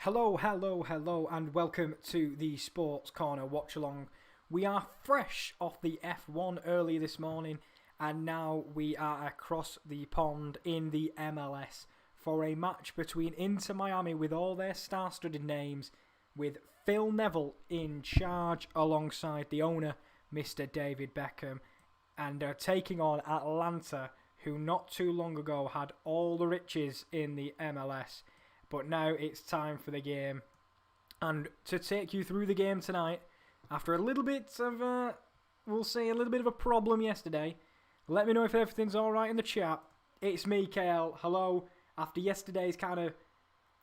Hello, hello, hello, and welcome to the Sports Corner Watchalong. We are fresh off the F1 early this morning, and now we are across the pond in the MLS for a match between Inter Miami with all their star-studded names, with Phil Neville in charge alongside the owner, Mr. David Beckham, and taking on Atlanta, who not too long ago had all the riches in the MLS. But now it's time for the game. And to take you through the game tonight, after a little bit of, we'll say a little bit of a problem yesterday, let me know if everything's alright in the chat. It's me, KL. Hello. After yesterday's kind of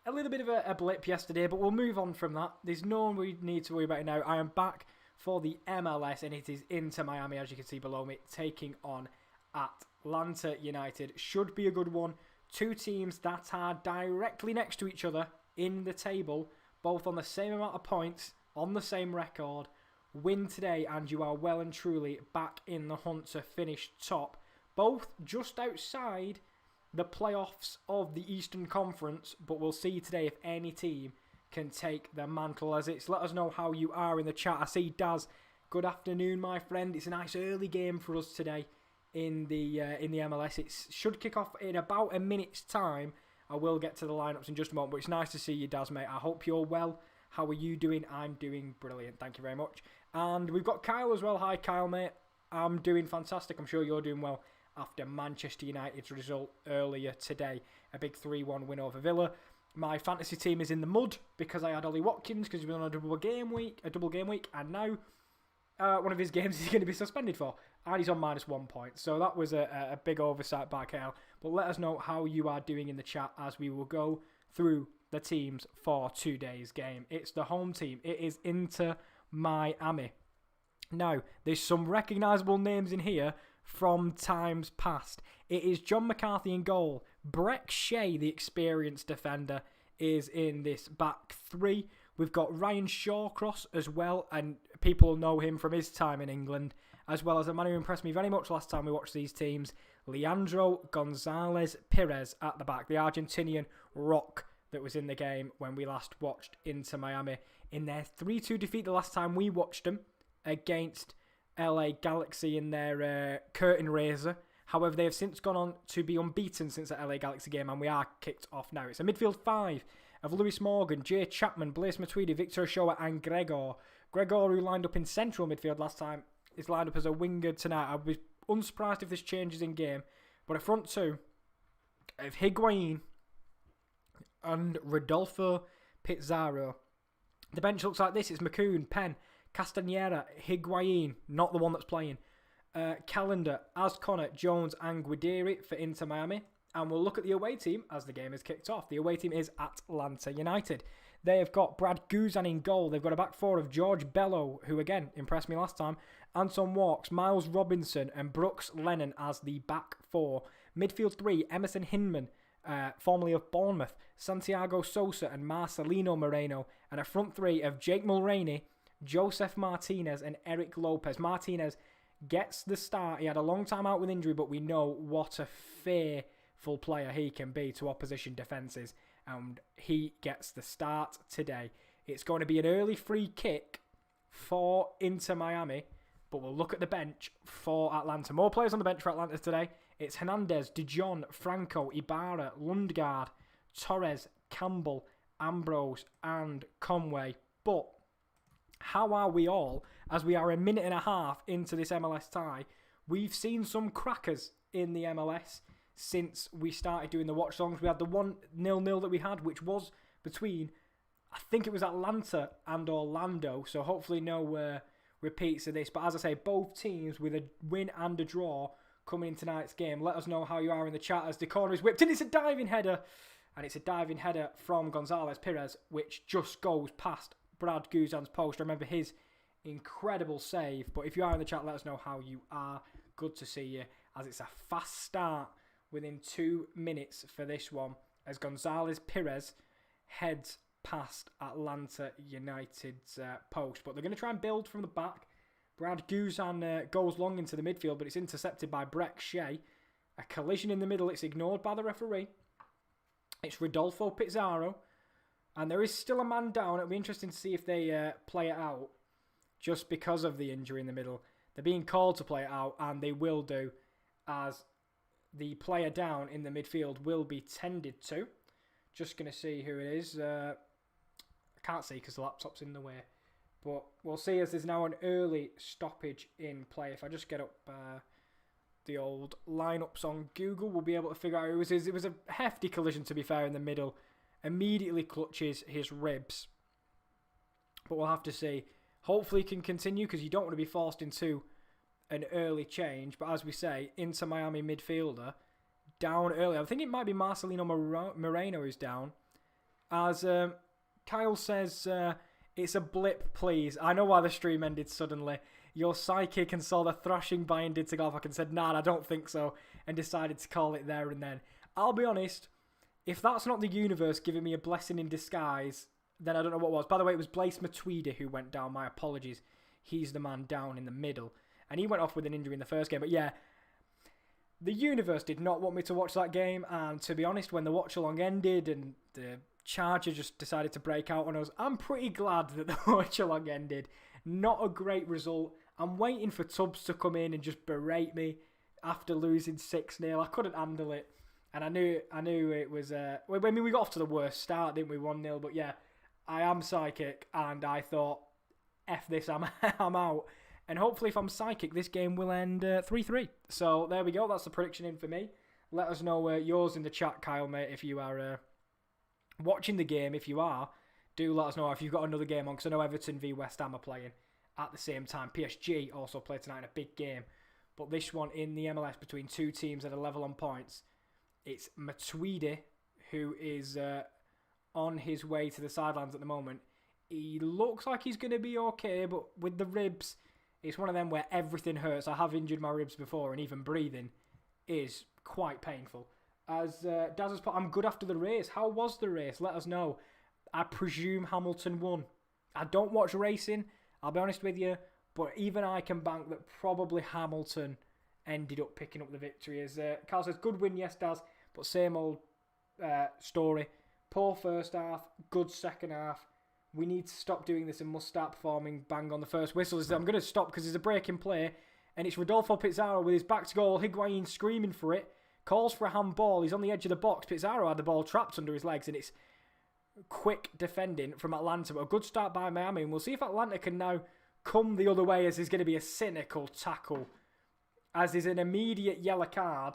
a little bit of a blip yesterday, but we'll move on from that. There's no one we need to worry about now. I am back for the MLS, and it is Inter Miami, as you can see below me, taking on Atlanta United. Should be a good one. Two teams that are directly next to each other in the table, both on the same amount of points, on the same record. Win today and you are well and truly back in the hunt to finish top. Both just outside the playoffs of the Eastern Conference, but we'll see today if any team can take the mantle as it's. Let us know how you are in the chat. I see Daz. Good afternoon, my friend. It's a nice early game for us today in the MLS. It should kick off in about a minute's time. I will get to the lineups in just a moment, but it's nice to see you, Daz, mate. I hope you're well. How are you doing? I'm doing brilliant. Thank you very much. And we've got Kyle as well. Hi, Kyle, mate. I'm doing fantastic. I'm sure you're doing well after Manchester United's result earlier today. A big 3-1 win over Villa. My fantasy team is in the mud because I had Ollie Watkins because he's been on a double game week, and now one of his games he's going to be suspended for, and he's on -1 point. So that was a big oversight by KL. But let us know how you are doing in the chat as we will go through the teams for today's game. It's the home team. It is Inter Miami. Now, there's some recognisable names in here from times past. It is John McCarthy in goal. Breck Shea, the experienced defender, is in this back three. We've got Ryan Shawcross as well, and people know him from his time in England, as well as a man who impressed me very much last time we watched these teams, Leandro Gonzalez Perez at the back, the Argentinian rock that was in the game when we last watched Inter Miami in their 3-2 defeat the last time we watched them against LA Galaxy in their curtain raiser. However, they have since gone on to be unbeaten since the LA Galaxy game, and we are kicked off now. It's a midfield five of Lewis Morgan, Jay Chapman, Blaise Matuidi, Victor Ochoa and Gregor. Gregor, who lined up in central midfield last time, is lined up as a winger tonight. I'd be unsurprised if this changes in game. But a front two of Higuain and Rodolfo Pizarro. The bench looks like this. It's McCoon, Penn, Castanera, Higuain, not the one that's playing, Calendar, Azconnor, Jones and Guideri for Inter Miami. And we'll look at the away team as the game is kicked off. The away team is Atlanta United. They have got Brad Guzan in goal. They've got a back four of George Bello, who again impressed me last time, Anton Walks, Miles Robinson and Brooks Lennon as the back four. Midfield three, Emerson Hinman, formerly of Bournemouth, Santiago Sosa and Marcelino Moreno. And a front three of Jake Mulroney, Jozef Martinez and Eric Lopez. Martinez gets the start. He had a long time out with injury, but we know what a fearful player he can be to opposition defences, and he gets the start today. It's going to be an early free kick for Inter Miami, but we'll look at the bench for Atlanta. More players on the bench for Atlanta today. It's Hernandez, Dijon, Franco, Ibarra, Lundgaard, Torres, Campbell, Ambrose and Conway. But how are we all, as we are a minute and a half into this MLS tie? We've seen some crackers in the MLS since we started doing the watch songs. We had the 1-0 that we had, which was between, I think it was Atlanta and Orlando, so hopefully no repeats of this. But as I say, both teams with a win and a draw coming in tonight's game. Let us know how you are in the chat as the corner is whipped, and it's a diving header, and it's a diving header from Gonzalez Perez, which just goes past Brad Guzan's post. I remember his incredible save. But if you are in the chat, let us know how you are. Good to see you, as it's a fast start within 2 minutes for this one, as Gonzalez Perez heads past Atlanta United's post. But they're going to try and build from the back. Brad Guzan goes long into the midfield, but it's intercepted by Breck Shea. A collision in the middle. It's ignored by the referee. It's Rodolfo Pizarro. And there is still a man down. It'll be interesting to see if they play it out just because of the injury in the middle. They're being called to play it out, and they will do, as the player down in the midfield will be tended to. Just going to see who it is. I can't see because the laptop's in the way. But we'll see, as there's now an early stoppage in play. If I just get up the old lineups on Google, we'll be able to figure out who it was. It was a hefty collision, to be fair, in the middle. Immediately clutches his ribs. But we'll have to see. Hopefully he can continue, because you don't want to be forced into an early change. But as we say, Inter Miami midfielder down early. I think it might be Marcelino Moreno who's down. As Kyle says, it's a blip, please. I know why the stream ended suddenly. You're psychic and saw the thrashing Bayern did to Gladbach and said, nah, I don't think so, and decided to call it there and then. I'll be honest, if that's not the universe giving me a blessing in disguise, then I don't know what was. By the way, it was Blaise Matuidi who went down. My apologies. He's the man down in the middle. And he went off with an injury in the first game. But yeah, the universe did not want me to watch that game. And to be honest, when the watch-along ended and the Charger just decided to break out on us, I'm pretty glad that the watch-along ended. Not a great result. I'm waiting for Tubbs to come in and just berate me after losing 6-0. I couldn't handle it. And I knew it was... I mean, we got off to the worst start, didn't we? 1-0. But yeah, I am psychic. And I thought, F this, I'm out. And hopefully, if I'm psychic, this game will end 3-3. So there we go. That's the prediction in for me. Let us know yours in the chat, Kyle, mate, if you are watching the game. If you are, do let us know if you've got another game on, because I know Everton v West Ham are playing at the same time. PSG also play tonight in a big game. But this one in the MLS between two teams at a level on points. It's Matuidi, who is on his way to the sidelines at the moment. He looks like he's going to be okay, but with the ribs, it's one of them where everything hurts. I have injured my ribs before, and even breathing is quite painful. As Daz has put, I'm good after the race. How was the race? Let us know. I presume Hamilton won. I don't watch racing, I'll be honest with you, but even I can bank that probably Hamilton ended up picking up the victory. As Carl says, good win, yes, Daz, but same old story. Poor first half, good second half. We need to stop doing this and must start performing bang on the first whistle. I'm going to stop because there's a break in play, and it's Rodolfo Pizarro with his back to goal. Higuain screaming for it, calls for a handball. He's on the edge of the box. Pizarro had the ball trapped under his legs, and it's quick defending from Atlanta. But a good start by Miami, and we'll see if Atlanta can now come the other way, as there's going to be a cynical tackle, as there's an immediate yellow card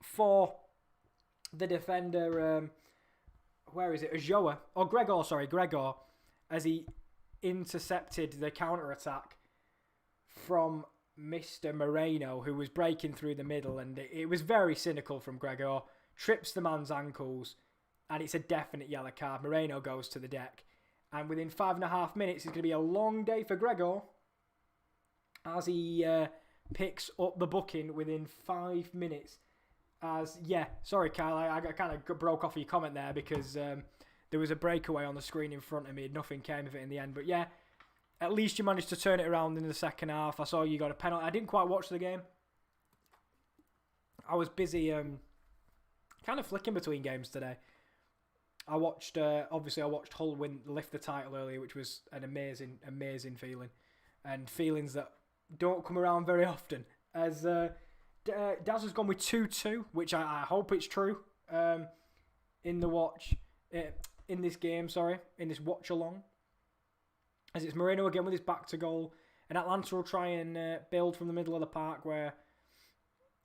for the defender. Where is it? Ajoa. Oh, Gregor, as he intercepted the counter-attack from Mr. Moreno, who was breaking through the middle, and it was very cynical from Gregor. Trips the man's ankles, and it's a definite yellow card. Moreno goes to the deck, and within 5.5 minutes, it's going to be a long day for Gregor, as he picks up the booking within 5 minutes. Sorry, Kyle, I kind of broke off your comment there because there was a breakaway on the screen in front of me. Nothing came of it in the end. But yeah, at least you managed to turn it around in the second half. I saw you got a penalty. I didn't quite watch the game. I was busy kind of flicking between games today. I watched Hull lift the title earlier, which was an amazing, amazing feeling. And feelings that don't come around very often. As... Daz has gone with 2-2, which I hope it's true. In this game, in this watch along, as it's Moreno again with his back to goal, and Atlanta will try and build from the middle of the park where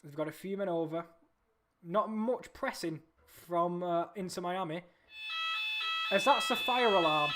they've got a few men over. Not much pressing from Inter Miami, as that's the fire alarm.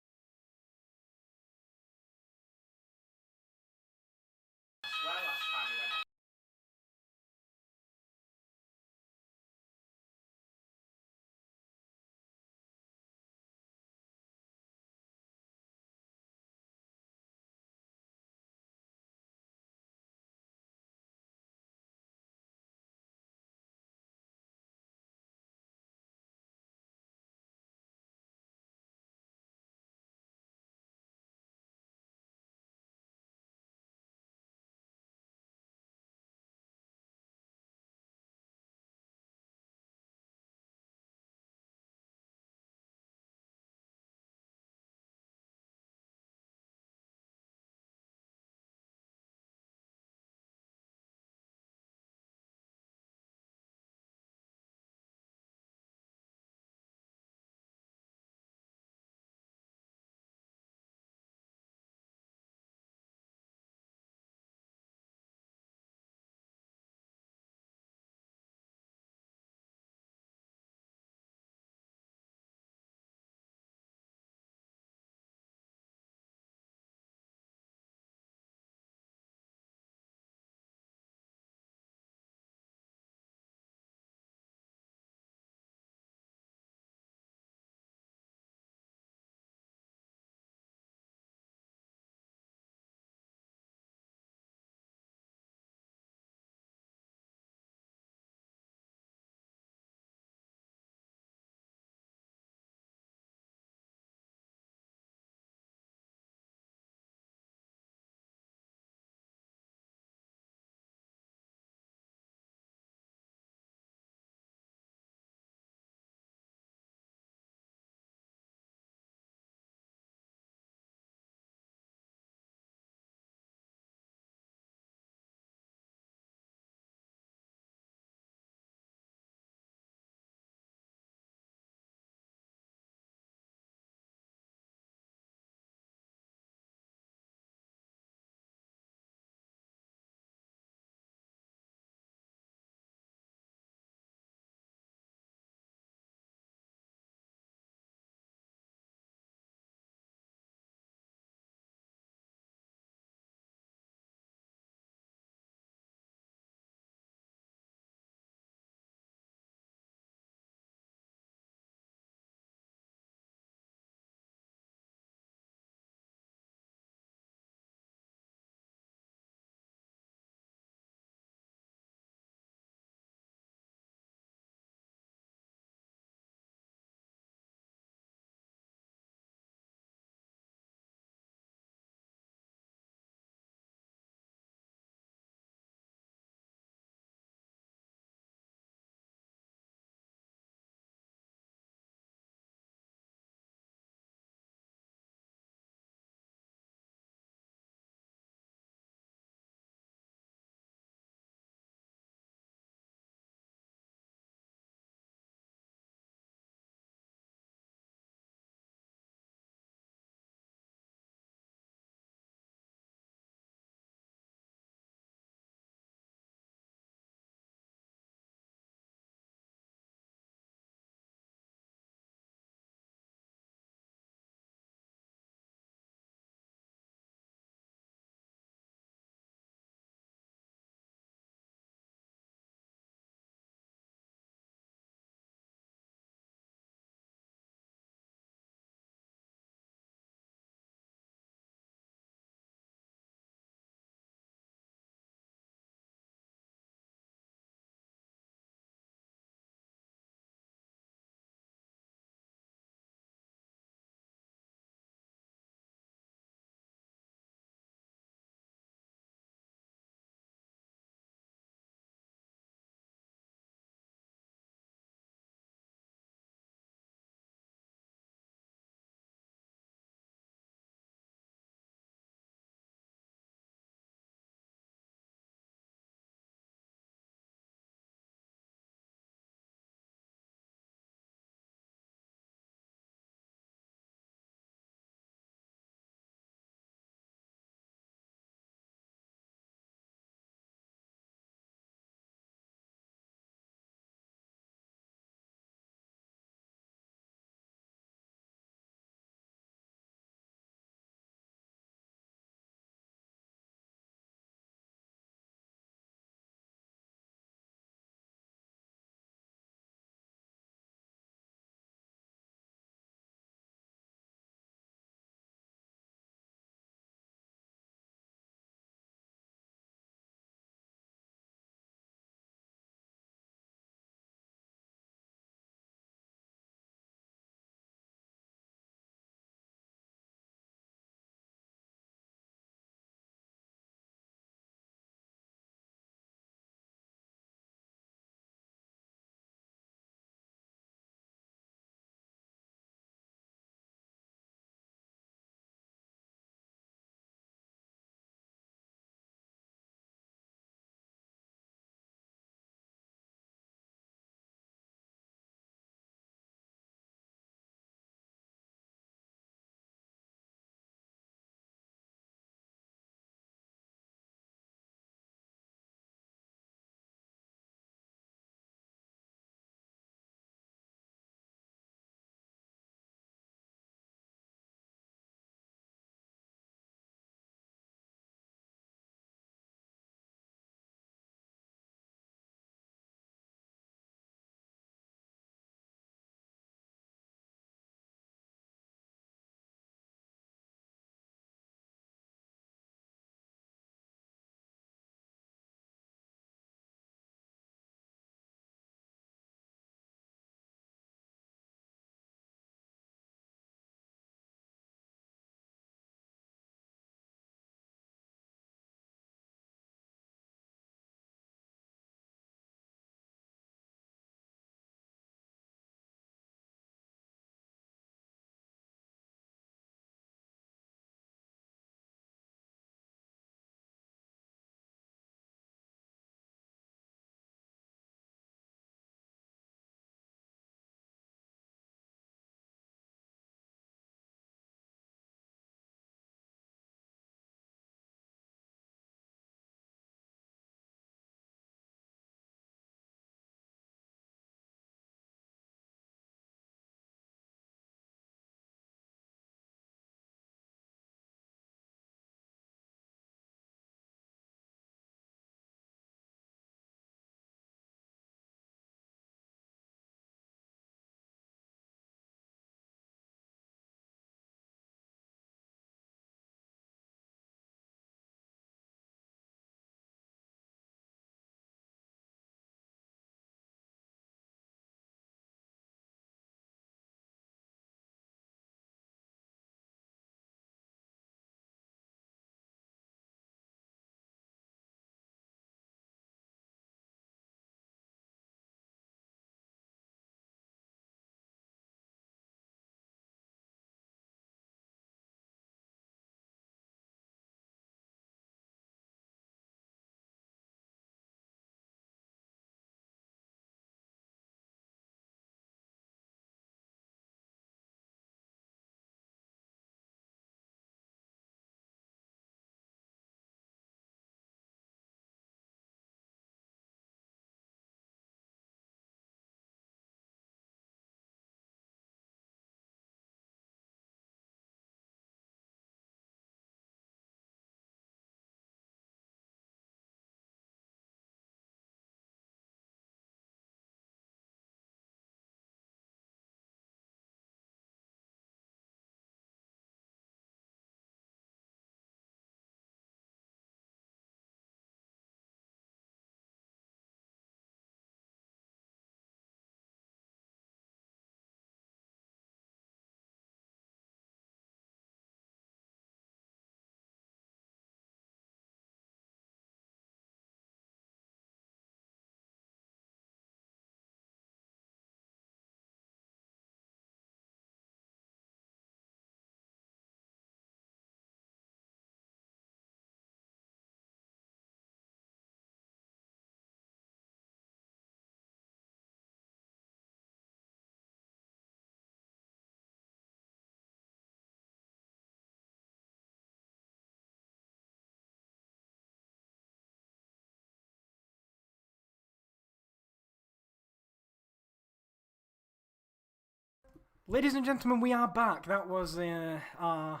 Ladies and gentlemen, we are back. That was our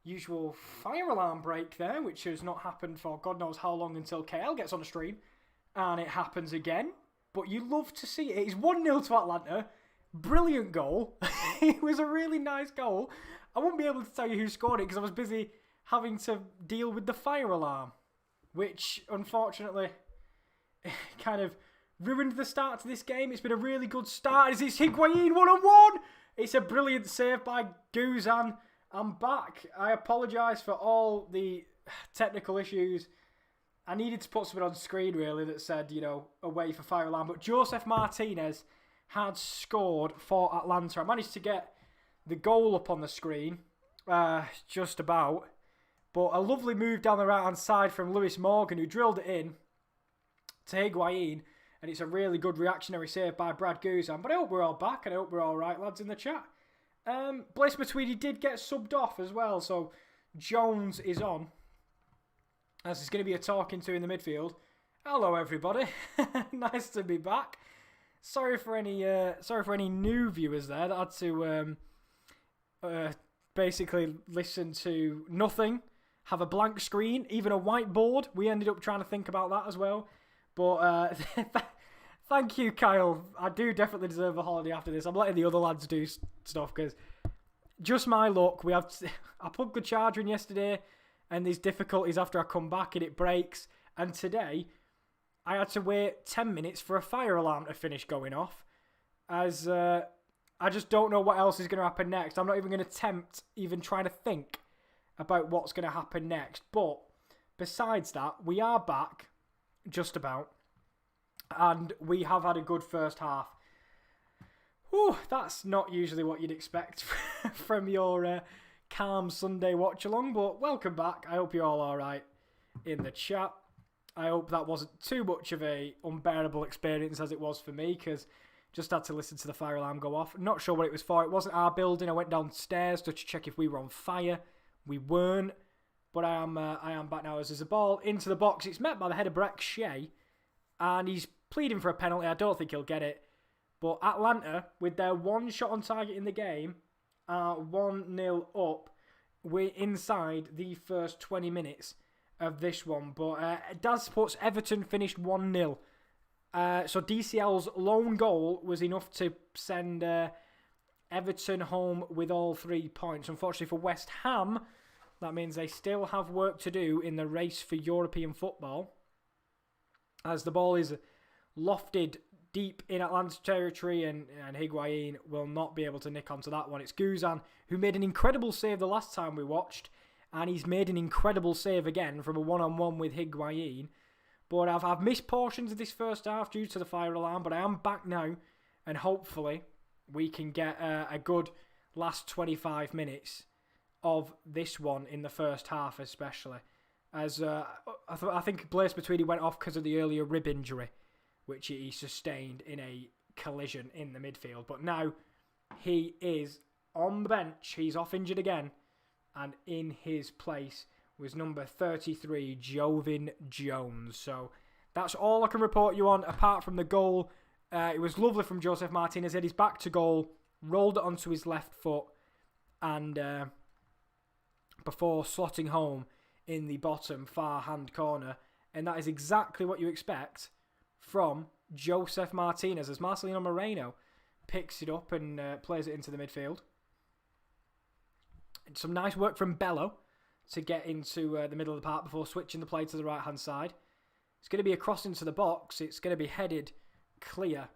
usual fire alarm break there, which has not happened for God knows how long until KL gets on the stream. And it happens again. But you love to see it. It's 1-0 to Atlanta. Brilliant goal. It was a really nice goal. I won't be able to tell you who scored it because I was busy having to deal with the fire alarm, which unfortunately kind of ruined the start to this game. It's been a really good start. It's Higuain 1-on-1. It's a brilliant save by Gonzalo. I'm back. I apologise for all the technical issues. I needed to put something on screen really that said, away for fire alarm. But Jozef Martinez had scored for Atlanta. I managed to get the goal up on the screen, just about. But a lovely move down the right-hand side from Lewis Morgan, who drilled it in to Higuain. And it's a really good reactionary save by Brad Guzan. But I hope we're all back, and I hope we're all right, lads, in the chat. Blaise Matuidi did get subbed off as well, so Jones is on. As there's going to be a talking to in the midfield. Hello, everybody. Nice to be back. Sorry for any new viewers there that had to basically listen to nothing, have a blank screen, even a whiteboard. We ended up trying to think about that as well. But thank you, Kyle. I do definitely deserve a holiday after this. I'm letting the other lads do stuff because just my luck. I plugged the charger in yesterday, and there's difficulties after I come back and it breaks. And today, I had to wait 10 minutes for a fire alarm to finish going off, as I just don't know what else is going to happen next. I'm not even going to attempt even trying to think about what's going to happen next. But besides that, we are back. Just about. And we have had a good first half. Whew, that's not usually what you'd expect from your calm Sunday watch-along, but welcome back. I hope you're all alright in the chat. I hope that wasn't too much of a unbearable experience as it was for me, because just had to listen to the fire alarm go off. Not sure what it was for. It wasn't our building. I went downstairs to check if we were on fire. We weren't. But I am back now as there's a ball into the box. It's met by the header Breck Shea. And he's pleading for a penalty. I don't think he'll get it. But Atlanta, with their one shot on target in the game, are 1-0 up. We're inside the first 20 minutes of this one. But DAS Sports Everton finished 1-0. So DCL's lone goal was enough to send Everton home with all 3 points. Unfortunately for West Ham, that means they still have work to do in the race for European football, as the ball is lofted deep in Atlanta territory, and Higuain will not be able to nick onto that one. It's Gonzalo who made an incredible save the last time we watched, and he's made an incredible save again from a one-on-one with Higuain. But I've missed portions of this first half due to the fire alarm, but I am back now, and hopefully we can get a good last 25 minutes of this one in the first half especially. As I think Blaise Matuidi went off because of the earlier rib injury, which he sustained in a collision in the midfield. But now he is on the bench. He's off injured again. And in his place was number 33, Joevin Jones. So that's all I can report you on, apart from the goal. It was lovely from Jozef Martinez. He's back to goal, rolled it onto his left foot, and before slotting home in the bottom far hand corner. And that is exactly what you expect from Jozef Martinez, as Marcelino Moreno picks it up and plays it into the midfield. And some nice work from Bello to get into the middle of the park before switching the play to the right hand side. It's going to be a cross into the box. It's going to be headed clear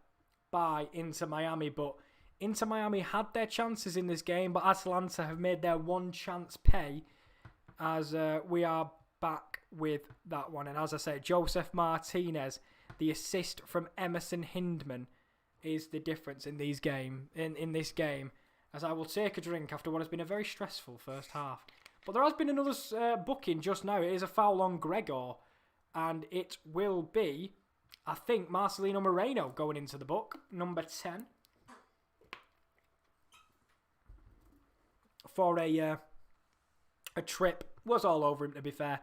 by Inter Miami, but Inter Miami had their chances in this game, but Atalanta have made their one chance pay, as we are back with that one. And as I say, Jozef Martinez, the assist from Emerson Hindman, is the difference in this game. As I will take a drink after what has been a very stressful first half. But there has been another booking just now. It is a foul on Gregor, and it will be, I think, Marcelino Moreno going into the book, number 10. For a trip. Was all over him, to be fair.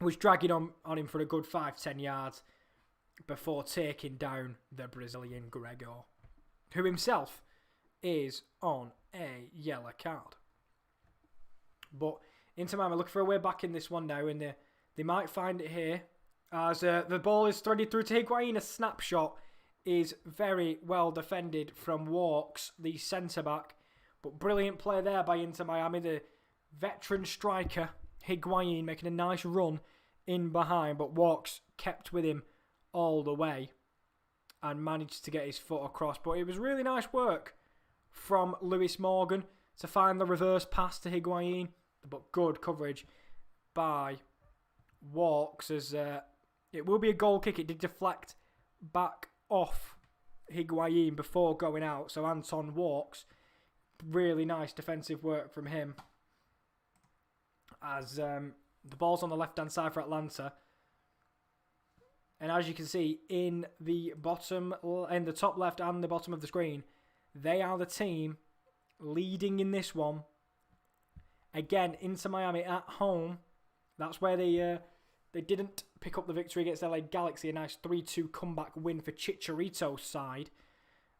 Was dragging on him for a good 5-10 yards before taking down the Brazilian Gregor, who himself is on a yellow card. But Inter Miami looking for a way back in this one now, and they might find it here. As the ball is threaded through to Higuain, a snapshot is very well defended from Walks, the centre-back. But brilliant play there by Inter Miami, the veteran striker, Higuain, making a nice run in behind, but Walks kept with him all the way and managed to get his foot across. But it was really nice work from Lewis Morgan to find the reverse pass to Higuain, but good coverage by Walks as it will be a goal kick. It did deflect back off Higuain before going out, so Anton Walks, really nice defensive work from him as the ball's on the left-hand side for Atlanta. And as you can see in the top left and the bottom of the screen, they are the team leading in this one. Again, Inter Miami at home. That's where they didn't pick up the victory against LA Galaxy. A nice 3-2 comeback win for Chicharito's side,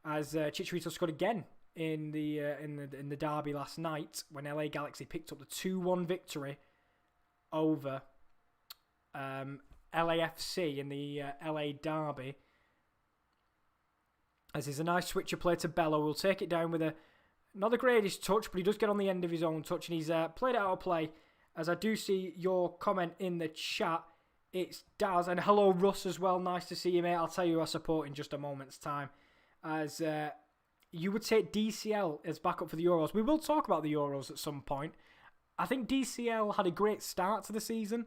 as Chicharito scored again in the derby last night when LA Galaxy picked up the 2-1 victory over LAFC in the LA derby. As there's a nice switcher play to Bello. We'll take it down with not the greatest touch, but he does get on the end of his own touch, and he's played it out of play. As I do see your comment in the chat, it's Daz, and hello Russ as well. Nice to see you, mate. I'll tell you who I support in just a moment's time. As you would say DCL as backup for the Euros. We will talk about the Euros at some point. I think DCL had a great start to the season.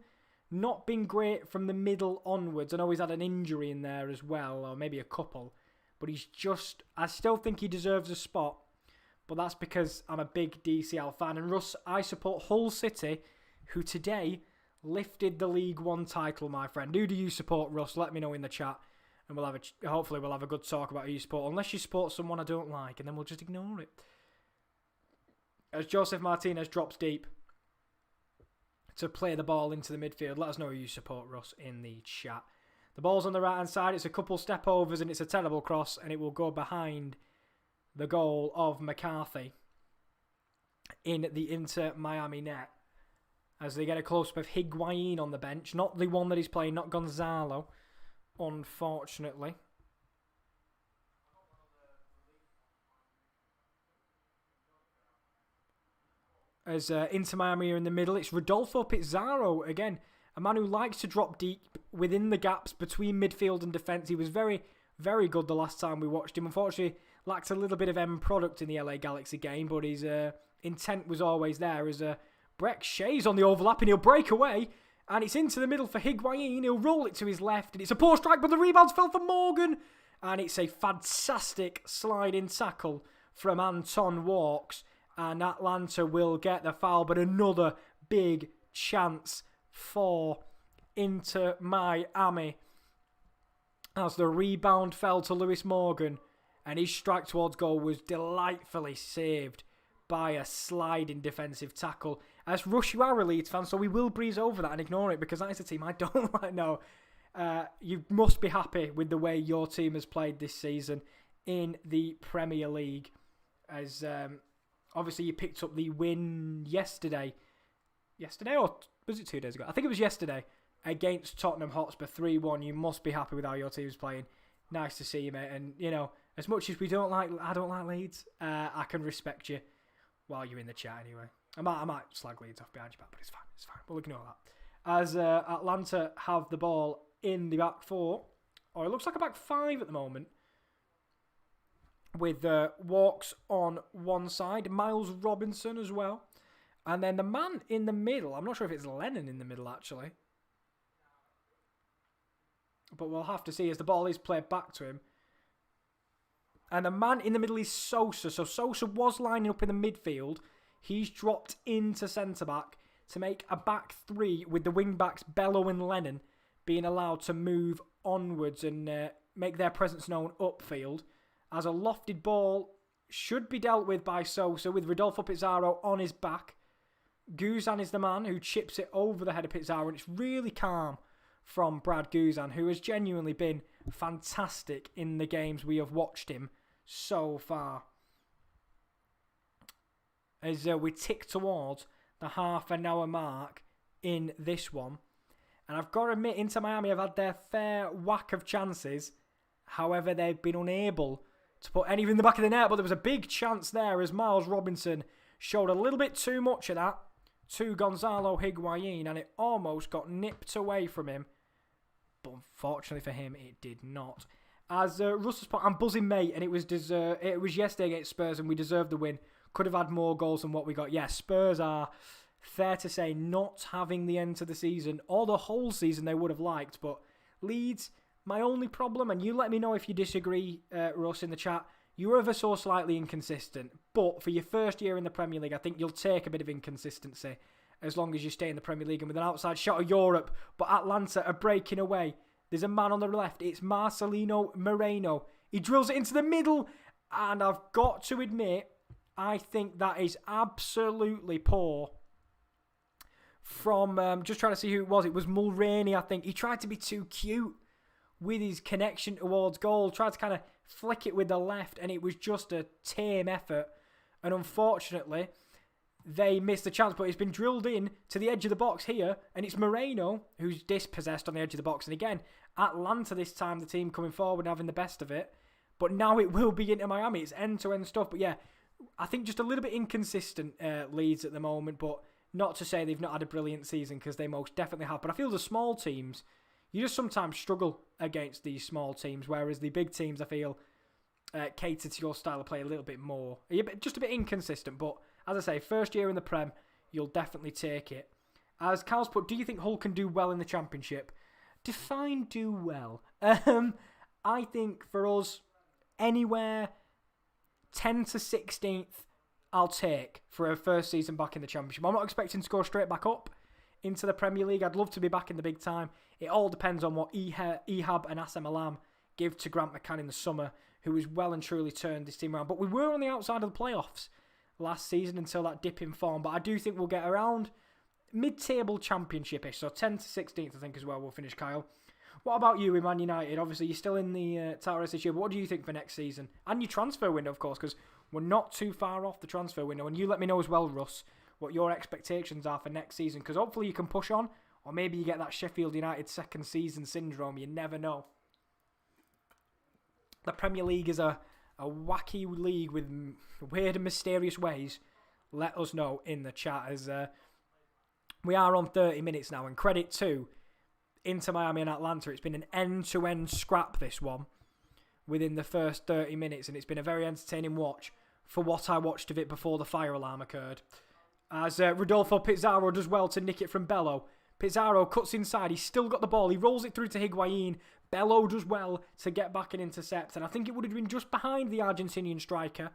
Not been great from the middle onwards. I know he's had an injury in there as well, or maybe a couple. But I still think he deserves a spot. But that's because I'm a big DCL fan. And Russ, I support Hull City, who today lifted the League One title, my friend. Who do you support, Russ? Let me know in the chat. And hopefully we'll have a good talk about who you support. Unless you support someone I don't like, and then we'll just ignore it. As Jozef Martinez drops deep to play the ball into the midfield. Let us know who you support, Russ, in the chat. The ball's on the right-hand side. It's a couple step-overs, and it's a terrible cross, and it will go behind the goal of McCarthy in the Inter Miami net. As they get a close-up of Higuain on the bench. Not the one that he's playing, not Gonzalo, unfortunately. As Inter Miami are in the middle, it's Rodolfo Pizarro again. A man who likes to drop deep within the gaps between midfield and defence. He was very, very good the last time we watched him. Unfortunately, lacked a little bit of end product in the LA Galaxy game, but his intent was always there. As Breck Shea's on the overlap, and he'll break away, and it's into the middle for Higuain. He'll roll it to his left, and it's a poor strike, but the rebounds fell for Morgan, and it's a fantastic sliding tackle from Anton Walks, and Atlanta will get the foul, but another big chance for Inter Miami as the rebound fell to Lewis Morgan, and his strike towards goal was delightfully saved by a sliding defensive tackle. As Rush, you are a Leeds fan, so we will breeze over that and ignore it because that is a team I don't like. No, you must be happy with the way your team has played this season in the Premier League. As obviously you picked up the win yesterday. Yesterday, or was it 2 days ago? I think it was yesterday against Tottenham Hotspur 3-1. You must be happy with how your team's playing. Nice to see you, mate. And, you know, as much as I don't like Leeds, I can respect you while you're in the chat anyway. I might slag Leeds off behind your back, but it's fine. We'll ignore that. As Atlanta have the ball in the back four, or it looks like a back five at the moment, with Walks on one side, Miles Robinson as well. And then the man in the middle, I'm not sure if it's Lennon in the middle actually. But we'll have to see as the ball is played back to him. And the man in the middle is Sosa. So Sosa was lining up in the midfield. He's dropped into centre-back to make a back three with the wing-backs Bello and Lennon being allowed to move onwards and make their presence known upfield. As a lofted ball should be dealt with by Sosa with Rodolfo Pizarro on his back. Guzan is the man who chips it over the head of Pizarro, and it's really calm from Brad Guzan, who has genuinely been fantastic in the games we have watched him so far. as we tick towards the half an hour mark in this one. And I've got to admit, Inter Miami have had their fair whack of chances. However, they've been unable to put anything in the back of the net. But there was a big chance there as Miles Robinson showed a little bit too much of that to Gonzalo Higuain. And it almost got nipped away from him. But unfortunately for him, it did not. As Russell's point, I'm buzzing, mate. And it was yesterday against Spurs and we deserved the win. Could have had more goals than what we got. Yeah, Spurs are, fair to say, not having the end to the season or the whole season they would have liked. But Leeds, my only problem, and you let me know if you disagree, Russ, in the chat, you're ever so slightly inconsistent. But for your first year in the Premier League, I think you'll take a bit of inconsistency as long as you stay in the Premier League and with an outside shot of Europe. But Atlanta are breaking away. There's a man on the left. It's Marcelino Moreno. He drills it into the middle. And I've got to admit, I think that is absolutely poor. From, just trying to see who it was. It was Mulroney, I think. He tried to be too cute with his connection towards goal. Tried to kind of flick it with the left. And it was just a tame effort. And unfortunately, they missed the chance. But it's been drilled in to the edge of the box here. And it's Moreno who's dispossessed on the edge of the box. And again, Atlanta this time, the team coming forward and having the best of it. But now it will be Inter Miami. It's end-to-end stuff. But yeah, I think just a little bit inconsistent Leeds at the moment, but not to say they've not had a brilliant season, because they most definitely have. But I feel the small teams, you just sometimes struggle against these small teams, whereas the big teams, I feel, cater to your style of play a little bit more. Just a bit inconsistent, but as I say, first year in the Prem, you'll definitely take it. As Cal's put, do you think Hull can do well in the Championship? Define do well. I think for us, anywhere 10 to 16th, I'll take for a first season back in the Championship. I'm not expecting to go straight back up into the Premier League. I'd love to be back in the big time. It all depends on what Ehab and Assam Alam give to Grant McCann in the summer, who has well and truly turned this team around. But we were on the outside of the playoffs last season until that dip in form. But I do think we'll get around mid-table Championship-ish. So 10 to 16th, I think, as well, we'll finish, Kyle. What about you with Man United? Obviously, you're still in the title race this year, but what do you think for next season? And your transfer window, of course, because we're not too far off the transfer window. And you let me know as well, Russ, what your expectations are for next season, because hopefully you can push on, or maybe you get that Sheffield United second season syndrome. You never know. The Premier League is a wacky league with weird and mysterious ways. Let us know in the chat, as we are on 30 minutes now, and credit to Inter Miami and Atlanta. It's been an end-to-end scrap, this one, within the first 30 minutes, and it's been a very entertaining watch for what I watched of it before the fire alarm occurred. As Rodolfo Pizarro does well to nick it from Bello. Pizarro cuts inside, he's still got the ball, he rolls it through to Higuain. Bello does well to get back and intercept, and I think it would have been just behind the Argentinian striker,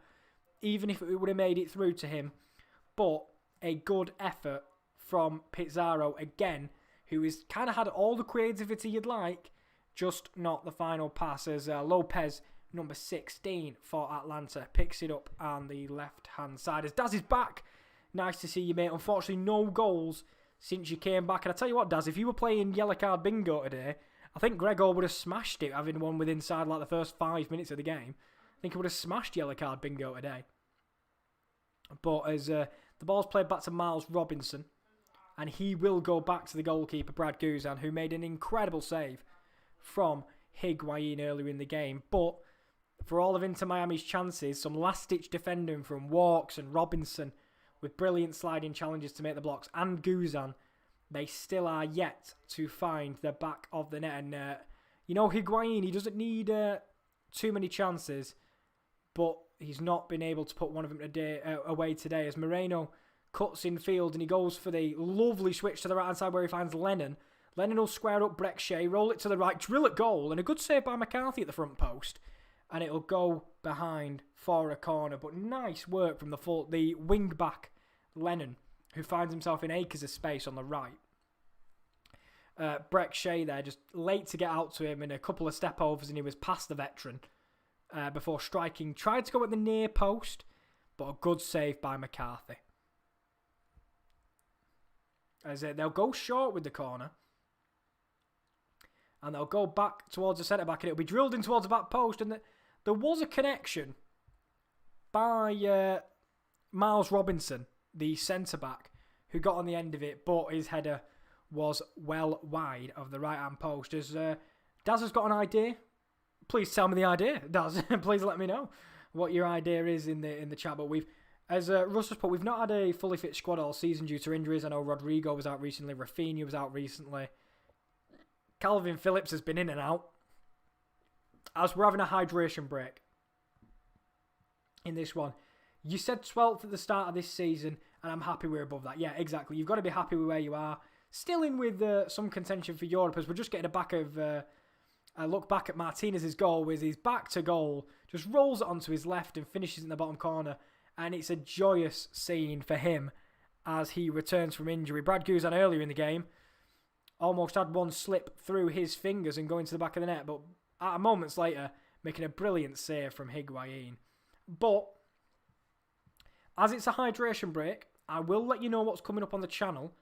even if it would have made it through to him. But a good effort from Pizarro again, who has kind of had all the creativity you'd like, just not the final pass, as Lopez, number 16 for Atlanta, picks it up on the left-hand side. As Daz is back, nice to see you, mate. Unfortunately, no goals since you came back. And I tell you what, Daz, if you were playing yellow card bingo today, I think Gregor would have smashed it, having won with inside like the first 5 minutes of the game. I think he would have smashed yellow card bingo today. But as the ball's played back to Miles Robinson, and he will go back to the goalkeeper, Brad Guzan, who made an incredible save from Higuain earlier in the game. But for all of Inter Miami's chances, some last-ditch defending from Walks and Robinson with brilliant sliding challenges to make the blocks, and Guzan, they still are yet to find the back of the net. And, Higuain, he doesn't need too many chances, but he's not been able to put one of them away today, as Moreno cuts in field and he goes for the lovely switch to the right-hand side where he finds Lennon. Lennon will square up Breck Shea, roll it to the right, drill at goal, and a good save by McCarthy at the front post. And it'll go behind for a corner. But nice work from the wing-back Lennon, who finds himself in acres of space on the right. Breck Shea there, just late to get out to him in a couple of step-overs, and he was past the veteran before striking. Tried to go at the near post, but a good save by McCarthy. As they'll go short with the corner. And they'll go back towards the centre-back, and it'll be drilled in towards the back post. And there was a connection by Miles Robinson, the centre-back, who got on the end of it, but his header was well wide of the right-hand post. As Daz has got an idea, please tell me the idea, Daz. Please let me know what your idea is in the chat. But as Russ has put, we've not had a fully fit squad all season due to injuries. I know Rodrigo was out recently, Rafinha was out recently. Calvin Phillips has been in and out. As we're having a hydration break in this one. You said 12th at the start of this season, and I'm happy we're above that. Yeah, exactly. You've got to be happy with where you are. Still in with some contention for Europe, as we're just getting a look back at Martinez's goal, with his back to goal, just rolls it onto his left and finishes in the bottom corner. And it's a joyous scene for him as he returns from injury. Brad Guzan earlier in the game almost had one slip through his fingers and go into the back of the net, but moments later, making a brilliant save from Higuain. But as it's a hydration break, I will let you know what's coming up on the channel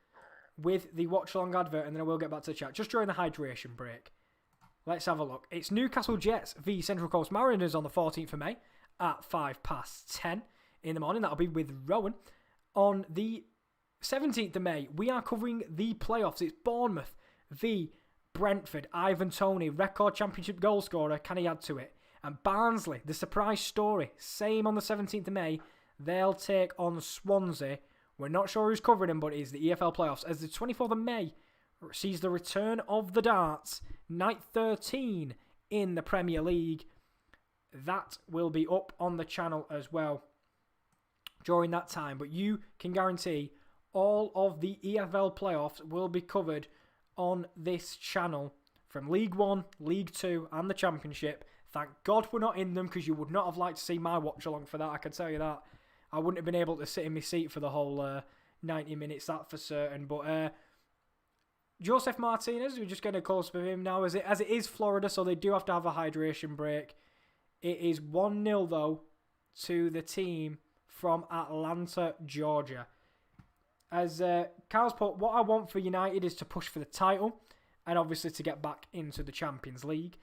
with the Watchalong advert, and then I will get back to the chat just during the hydration break. Let's have a look. It's Newcastle Jets v Central Coast Mariners on the 14th of May at 10:05 in the morning. That'll be with Rowan. On the 17th of May, we are covering the playoffs. It's Bournemouth v Brentford. Ivan Toney, record championship goal scorer. Can he add to it? And Barnsley, the surprise story. Same on the 17th of May. They'll take on Swansea. We're not sure who's covering them, but it is the EFL playoffs. As the 24th of May sees the return of the darts. Night 13 in the Premier League. That will be up on the channel as well during that time. But you can guarantee all of the EFL playoffs will be covered on this channel from League 1, League 2 and the Championship. Thank God we're not in them, because you would not have liked to see my watch along for that, I can tell you that. I wouldn't have been able to sit in my seat for the whole 90 minutes, that for certain. But Jozef Martinez, we're just getting close with him now, as it is Florida, so they do have to have a hydration break. It is 1-0 though to the team from Atlanta, Georgia. As Carl's put, what I want for United is to push for the title and obviously to get back into the Champions League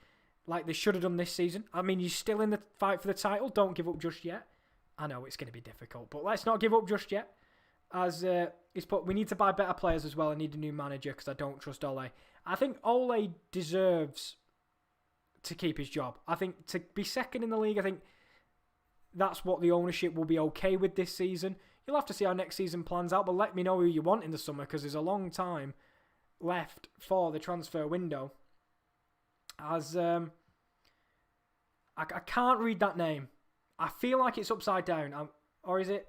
like they should have done this season. I mean, you're still in the fight for the title. Don't give up just yet. I know it's going to be difficult, but let's not give up just yet. As he's put, we need to buy better players as well. I need a new manager because I don't trust Ole. I think Ole deserves to keep his job. I think to be second in the league, I think that's what the ownership will be okay with this season. You'll have to see how next season plans out, but let me know who you want in the summer, because there's a long time left for the transfer window. As I can't read that name. I feel like it's upside down, or is it?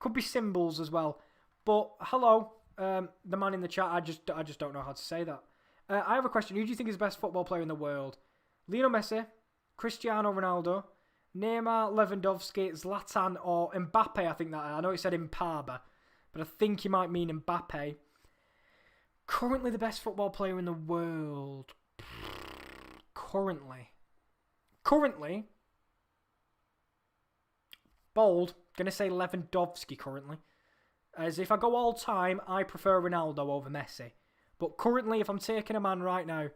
Could be symbols as well. But hello, the man in the chat. I just don't know how to say that. I have a question. Who do you think is the best football player in the world? Lionel Messi, Cristiano Ronaldo, Neymar, Lewandowski, Zlatan, or Mbappe? I know it said Mbappe, but I think you might mean Mbappe. Currently the best football player in the world. Currently, bold, gonna say Lewandowski currently. As if I go all time, I prefer Ronaldo over Messi. But currently, if I'm taking a man right now,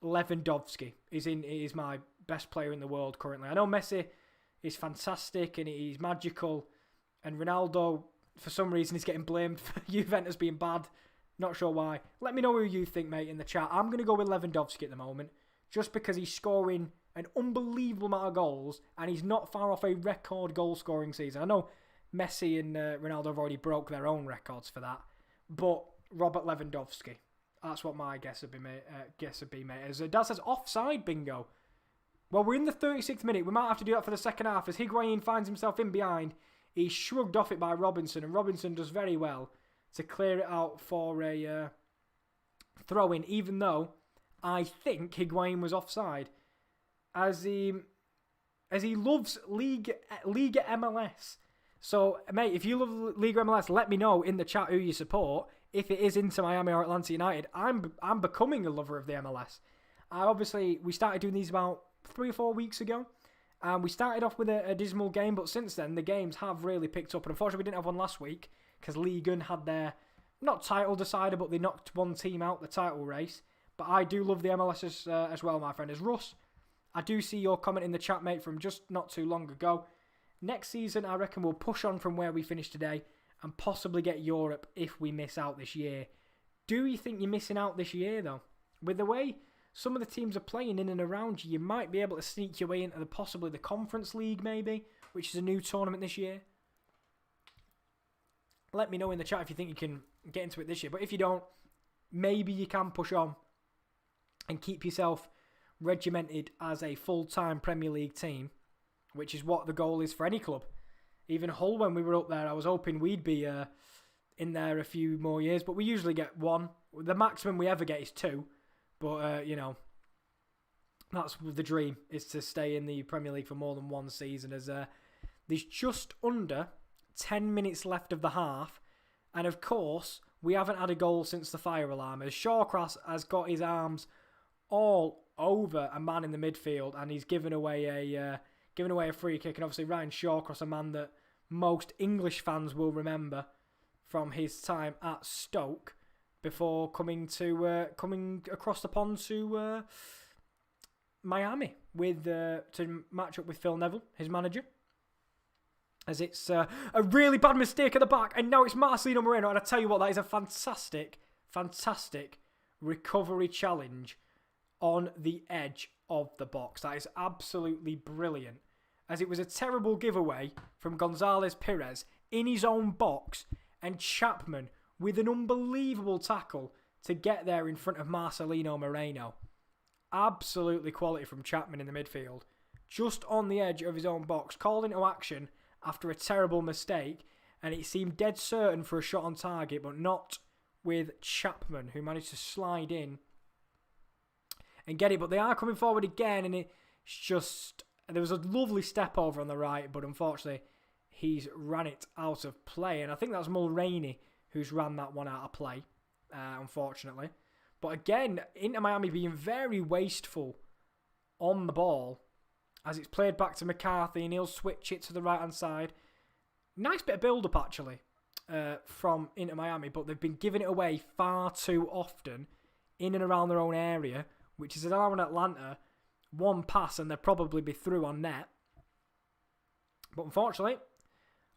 Lewandowski is my best player in the world currently. I know Messi is fantastic and he's magical, and Ronaldo, for some reason, is getting blamed for Juventus being bad. Not sure why. Let me know who you think, mate, in the chat. I'm going to go with Lewandowski at the moment, just because he's scoring an unbelievable amount of goals and he's not far off a record goal-scoring season. I know Messi and Ronaldo have already broke their own records for that, but Robert Lewandowski, that's what my guess would be, mate. As Dad says, offside bingo. Well, we're in the 36th minute. We might have to do that for the second half, as Higuain finds himself in behind. He's shrugged off it by Robinson, and Robinson does very well to clear it out for a throw-in, even though I think Higuain was offside. As he loves Liga MLS. So, mate, if you love Liga MLS, let me know in the chat who you support. If it is Inter Miami or Atlanta United, I'm becoming a lover of the MLS. We started doing these about 3 or 4 weeks ago. And we started off with a dismal game, but since then, the games have really picked up. And unfortunately, we didn't have one last week, because Ligue 1 had their, not title decider, but they knocked one team out the title race. But I do love the MLS as well, my friend. As Russ, I do see your comment in the chat, mate, from just not too long ago. Next season, I reckon we'll push on from where we finished today and possibly get Europe if we miss out this year. Do you think you're missing out this year, though? With the way some of the teams are playing in and around you, you might be able to sneak your way into possibly the Conference League, maybe, which is a new tournament this year. Let me know in the chat if you think you can get into it this year. But if you don't, maybe you can push on and keep yourself regimented as a full-time Premier League team, which is what the goal is for any club. Even Hull, when we were up there, I was hoping we'd be in there a few more years, but we usually get one. The maximum we ever get is 2, but, that's the dream, is to stay in the Premier League for more than one season, as there's just under 10 minutes left of the half, and of course, we haven't had a goal since the fire alarm, as Shawcross has got his arms all over a man in the midfield, and he's given away a free kick. And obviously Ryan Shawcross, a man that most English fans will remember from his time at Stoke before coming across the pond to Miami to match up with Phil Neville, his manager. As it's a really bad mistake at the back, and now it's Marcelino Moreno. And I tell you what, that is a fantastic, fantastic recovery challenge on the edge of the box. That is absolutely brilliant, as it was a terrible giveaway from Gonzalo Pires in his own box, and Chapman with an unbelievable tackle to get there in front of Marcelino Moreno. Absolutely quality from Chapman in the midfield, just on the edge of his own box, called into action after a terrible mistake, and it seemed dead certain for a shot on target, but not with Chapman, who managed to slide in and get it. But they are coming forward again, and it's just, there was a lovely step over on the right, but unfortunately he's ran it out of play, and I think that's Mulroney who's ran that one out of play, unfortunately. But again, Inter Miami being very wasteful on the ball, as it's played back to McCarthy, and he'll switch it to the right hand side. Nice bit of build-up actually from Inter Miami, but they've been giving it away far too often in and around their own area, which is allowing Atlanta one pass and they'll probably be through on net. But unfortunately,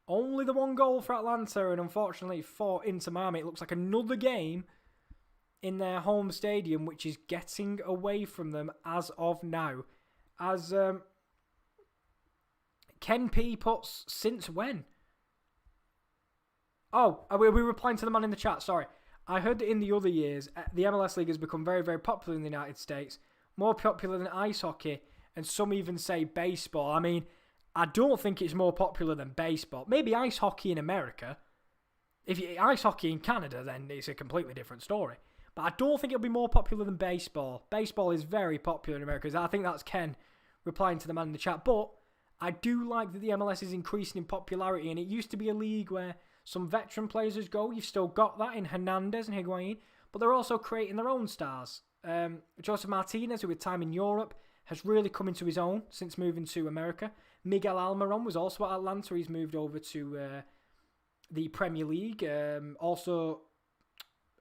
only the one goal for Atlanta, and unfortunately for Inter Miami, it looks like another game in their home stadium, which is getting away from them as of now. As Ken P puts, since when? Oh, we were replying to the man in the chat, sorry. I heard that in the other years, the MLS League has become very, very popular in the United States. More popular than ice hockey, and some even say baseball. I mean, I don't think it's more popular than baseball. Maybe ice hockey in America. If you ice hockey in Canada, then it's a completely different story. But I don't think it'll be more popular than baseball. Baseball is very popular in America. I think that's Ken replying to the man in the chat. But I do like that the MLS is increasing in popularity, and it used to be a league where some veteran players go. You've still got that in Hernandez and Higuain, but they're also creating their own stars. Jozef Martinez, who with time in Europe, has really come into his own since moving to America. Miguel Almiron was also at Atlanta. He's moved over to the Premier League. Also,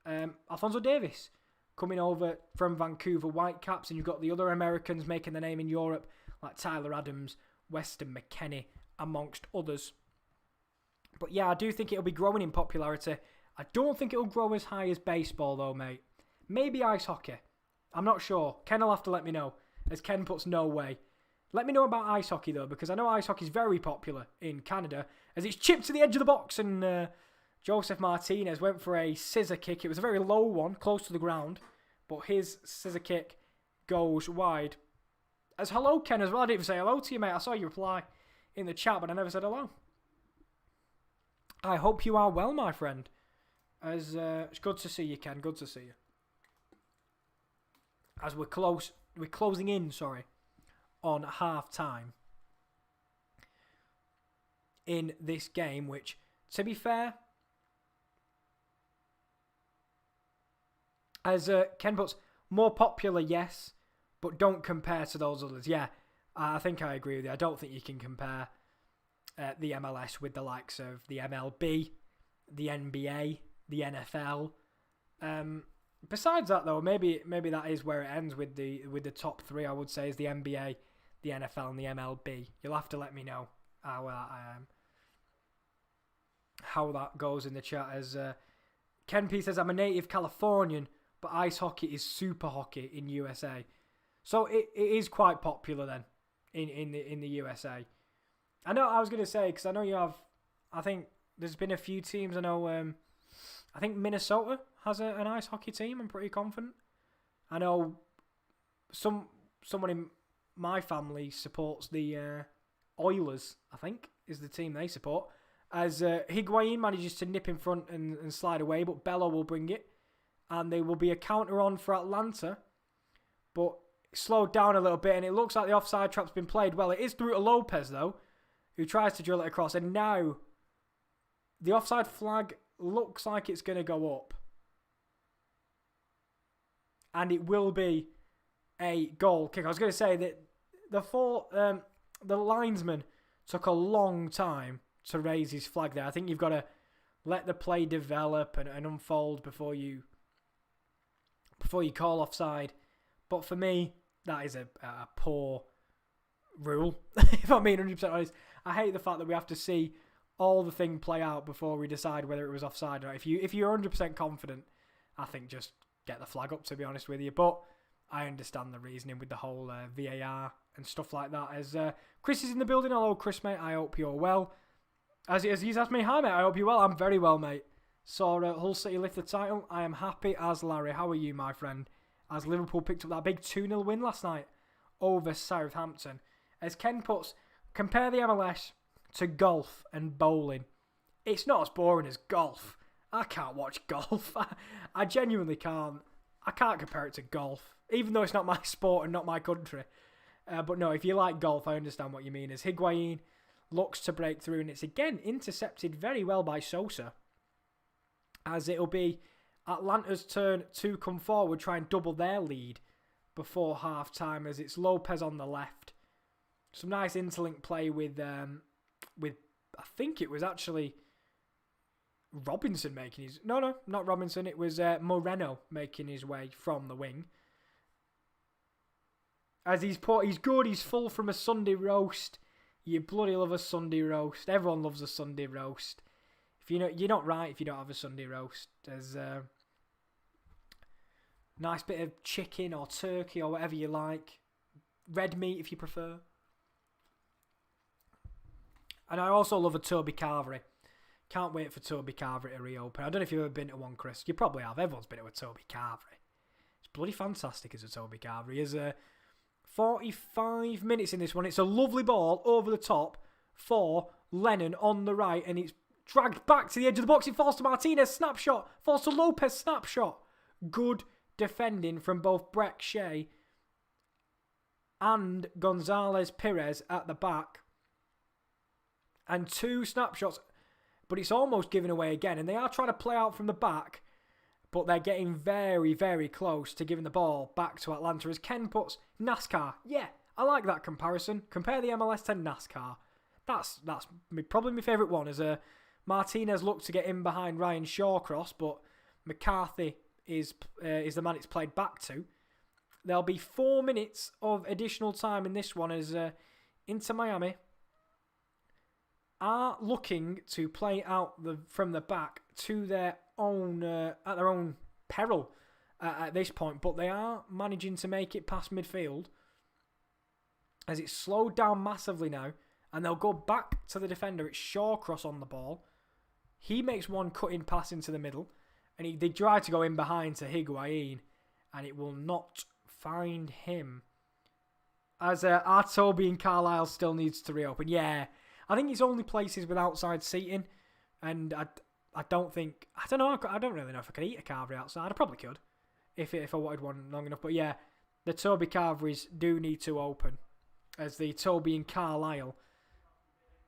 Alphonso Davies coming over from Vancouver Whitecaps, and you've got the other Americans making their name in Europe, like Tyler Adams, Weston McKennie, amongst others. But yeah, I do think it'll be growing in popularity. I don't think it'll grow as high as baseball, though, mate. Maybe ice hockey. I'm not sure. Ken will have to let me know, as Ken puts no way. Let me know about ice hockey, though, because I know ice hockey is very popular in Canada, as it's chipped to the edge of the box, and Jozef Martinez went for a scissor kick. It was a very low one, close to the ground, but his scissor kick goes wide. As hello, Ken, as well. I didn't even say hello to you, mate. I saw you reply in the chat, but I never said hello. I hope you are well, my friend. As it's good to see you, Ken. Good to see you. As we're closing in, on half time in this game, which, to be fair, as Ken puts, more popular, yes, but don't compare to those others. Yeah, I think I agree with you. I don't think you can compare the MLS with the likes of the MLB, the NBA, the NFL. Besides that, though, maybe that is where it ends with the top three. I would say is the NBA, the NFL, and the MLB. You'll have to let me know how that goes in the chat. As Ken P says, I'm a native Californian, but ice hockey is super hockey in USA. So it is quite popular then in the USA. I know I was going to say, because I know you have, I think there's been a few teams. I know, I think Minnesota has an ice hockey team. I'm pretty confident. I know someone in my family supports the Oilers, I think, is the team they support. As Higuain manages to nip in front and slide away, but Bello will bring it. And there will be a counter on for Atlanta. But slowed down a little bit, and it looks like the offside trap's been played well. It is through to Lopez, though, who tries to drill it across. And now the offside flag looks like it's going to go up. And it will be a goal kick. I was going to say that the linesman took a long time to raise his flag there. I think you've got to let the play develop and unfold before you call offside. But for me, that is a poor rule, if I'm being 100% honest. I hate the fact that we have to see all the thing play out before we decide whether it was offside or not. If you're 100% confident, I think just get the flag up, to be honest with you. But I understand the reasoning with the whole VAR and stuff like that. As Chris is in the building. Hello, Chris, mate. I hope you're well. As he's asked me, hi, mate. I hope you're well. I'm very well, mate. Saw Hull City lift the title. I am happy as Larry. How are you, my friend? As Liverpool picked up that big 2-0 win last night over Southampton. As Ken puts, compare the MLS to golf and bowling. It's not as boring as golf. I can't watch golf. I genuinely can't. I can't compare it to golf, even though it's not my sport and not my country. But no, if you like golf, I understand what you mean. As Higuain looks to break through, and it's again intercepted very well by Sosa. As it'll be Atlanta's turn to come forward, try and double their lead before half-time, as it's Lopez on the left. Some nice interlink play with I think it was actually Robinson making his... No, not Robinson. It was Moreno making his way from the wing. As he's good, he's full from a Sunday roast. You bloody love a Sunday roast. Everyone loves a Sunday roast. If you're not right if you don't have a Sunday roast. There's nice bit of chicken or turkey or whatever you like. Red meat if you prefer. And I also love a Toby Carvery. Can't wait for Toby Carvery to reopen. I don't know if you've ever been to one, Chris. You probably have. Everyone's been to a Toby Carvery. It's bloody fantastic as a Toby Carvery. There's 45 minutes in this one. It's a lovely ball over the top for Lennon on the right, and it's dragged back to the edge of the box. It falls to Martinez, snapshot. Falls to Lopez, snapshot. Good defending from both Breck Shea and Gonzalez Perez at the back. And two snapshots, but it's almost given away again. And they are trying to play out from the back, but they're getting very, very close to giving the ball back to Atlanta. As Ken puts NASCAR. Yeah, I like that comparison. Compare the MLS to NASCAR. That's probably my favourite one. As Martinez looked to get in behind Ryan Shawcross, but McCarthy is the man it's played back to. There'll be 4 minutes of additional time in this one as Inter Miami are looking to play out from the back to their own at their own peril at this point, but they are managing to make it past midfield as it's slowed down massively now, and they'll go back to the defender. It's Shawcross on the ball. He makes one cutting pass into the middle, and they try to go in behind to Higuain, and it will not find him. As our Toby and Carlisle still needs to reopen. Yeah, I think it's only places with outside seating, and I don't know. I don't really know if I could eat a carvery outside. I probably could, if I wanted one long enough. But yeah, the Toby carveries do need to open, as the Toby and Carlisle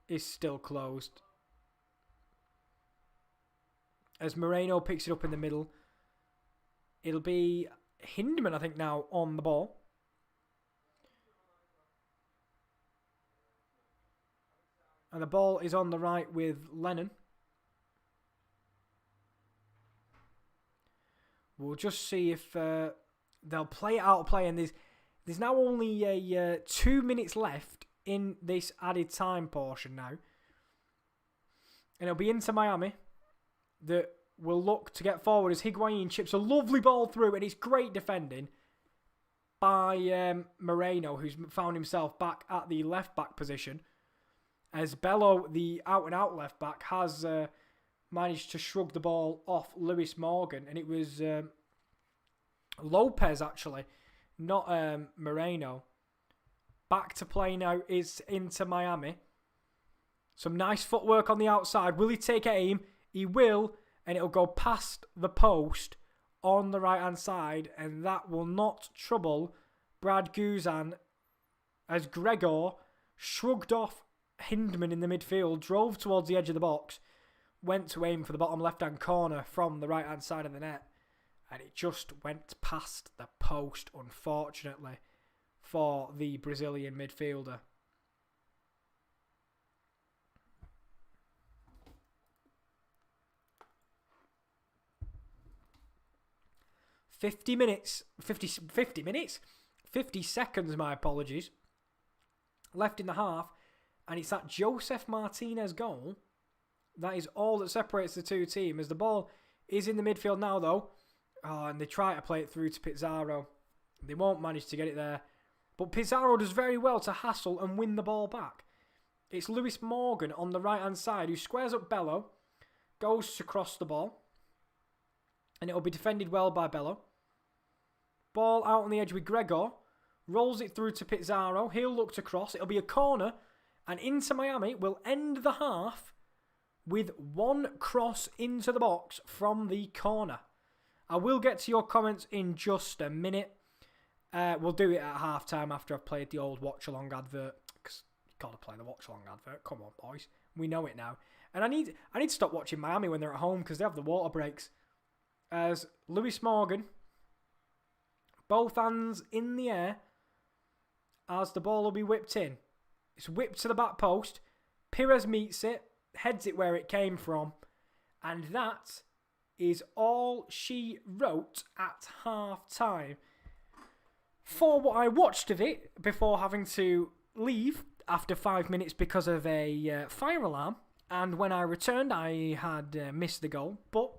is still closed. As Moreno picks it up in the middle, it'll be Hindman, I think, now on the ball. And the ball is on the right with Lennon. We'll just see if they'll play it out of play. And there's now only 2 minutes left in this added time portion now. And it'll be Inter Miami that will look to get forward as Higuain chips a lovely ball through, and it's great defending by Moreno, who's found himself back at the left-back position, as Bello, the out-and-out left-back, has managed to shrug the ball off Lewis Morgan, and it was Lopez, actually, not Moreno. Back to play now is Inter Miami. Some nice footwork on the outside. Will he take aim? He will, and it'll go past the post on the right-hand side, and that will not trouble Brad Guzan as Gregor shrugged off Hindman in the midfield, drove towards the edge of the box, went to aim for the bottom left-hand corner from the right-hand side of the net, and it just went past the post, unfortunately, for the Brazilian midfielder. $50 seconds, my apologies, left in the half, and it's that Jozef Martinez goal that is all that separates the two teams, as the ball is in the midfield now, though, and they try to play it through to Pizarro. They won't manage to get it there, but Pizarro does very well to hassle and win the ball back. It's Lewis Morgan on the right-hand side who squares up Bello, goes to cross the ball, and it'll be defended well by Bello. Ball out on the edge with Gregor. Rolls it through to Pizarro. He'll look to cross. It'll be a corner. And Inter Miami will end the half with one cross into the box from the corner. I will get to your comments in just a minute. We'll do it at halftime after I've played the old Watchalong advert. Because you've got to play the Watchalong advert. Come on, boys. We know it now. And I need to stop watching Miami when they're at home because they have the water breaks. As Lewis Morgan, both hands in the air as the ball will be whipped in. It's whipped to the back post. Pires meets it, heads it where it came from, and that is all she wrote at half-time. For what I watched of it before having to leave after 5 minutes because of a fire alarm, and when I returned I had missed the goal, but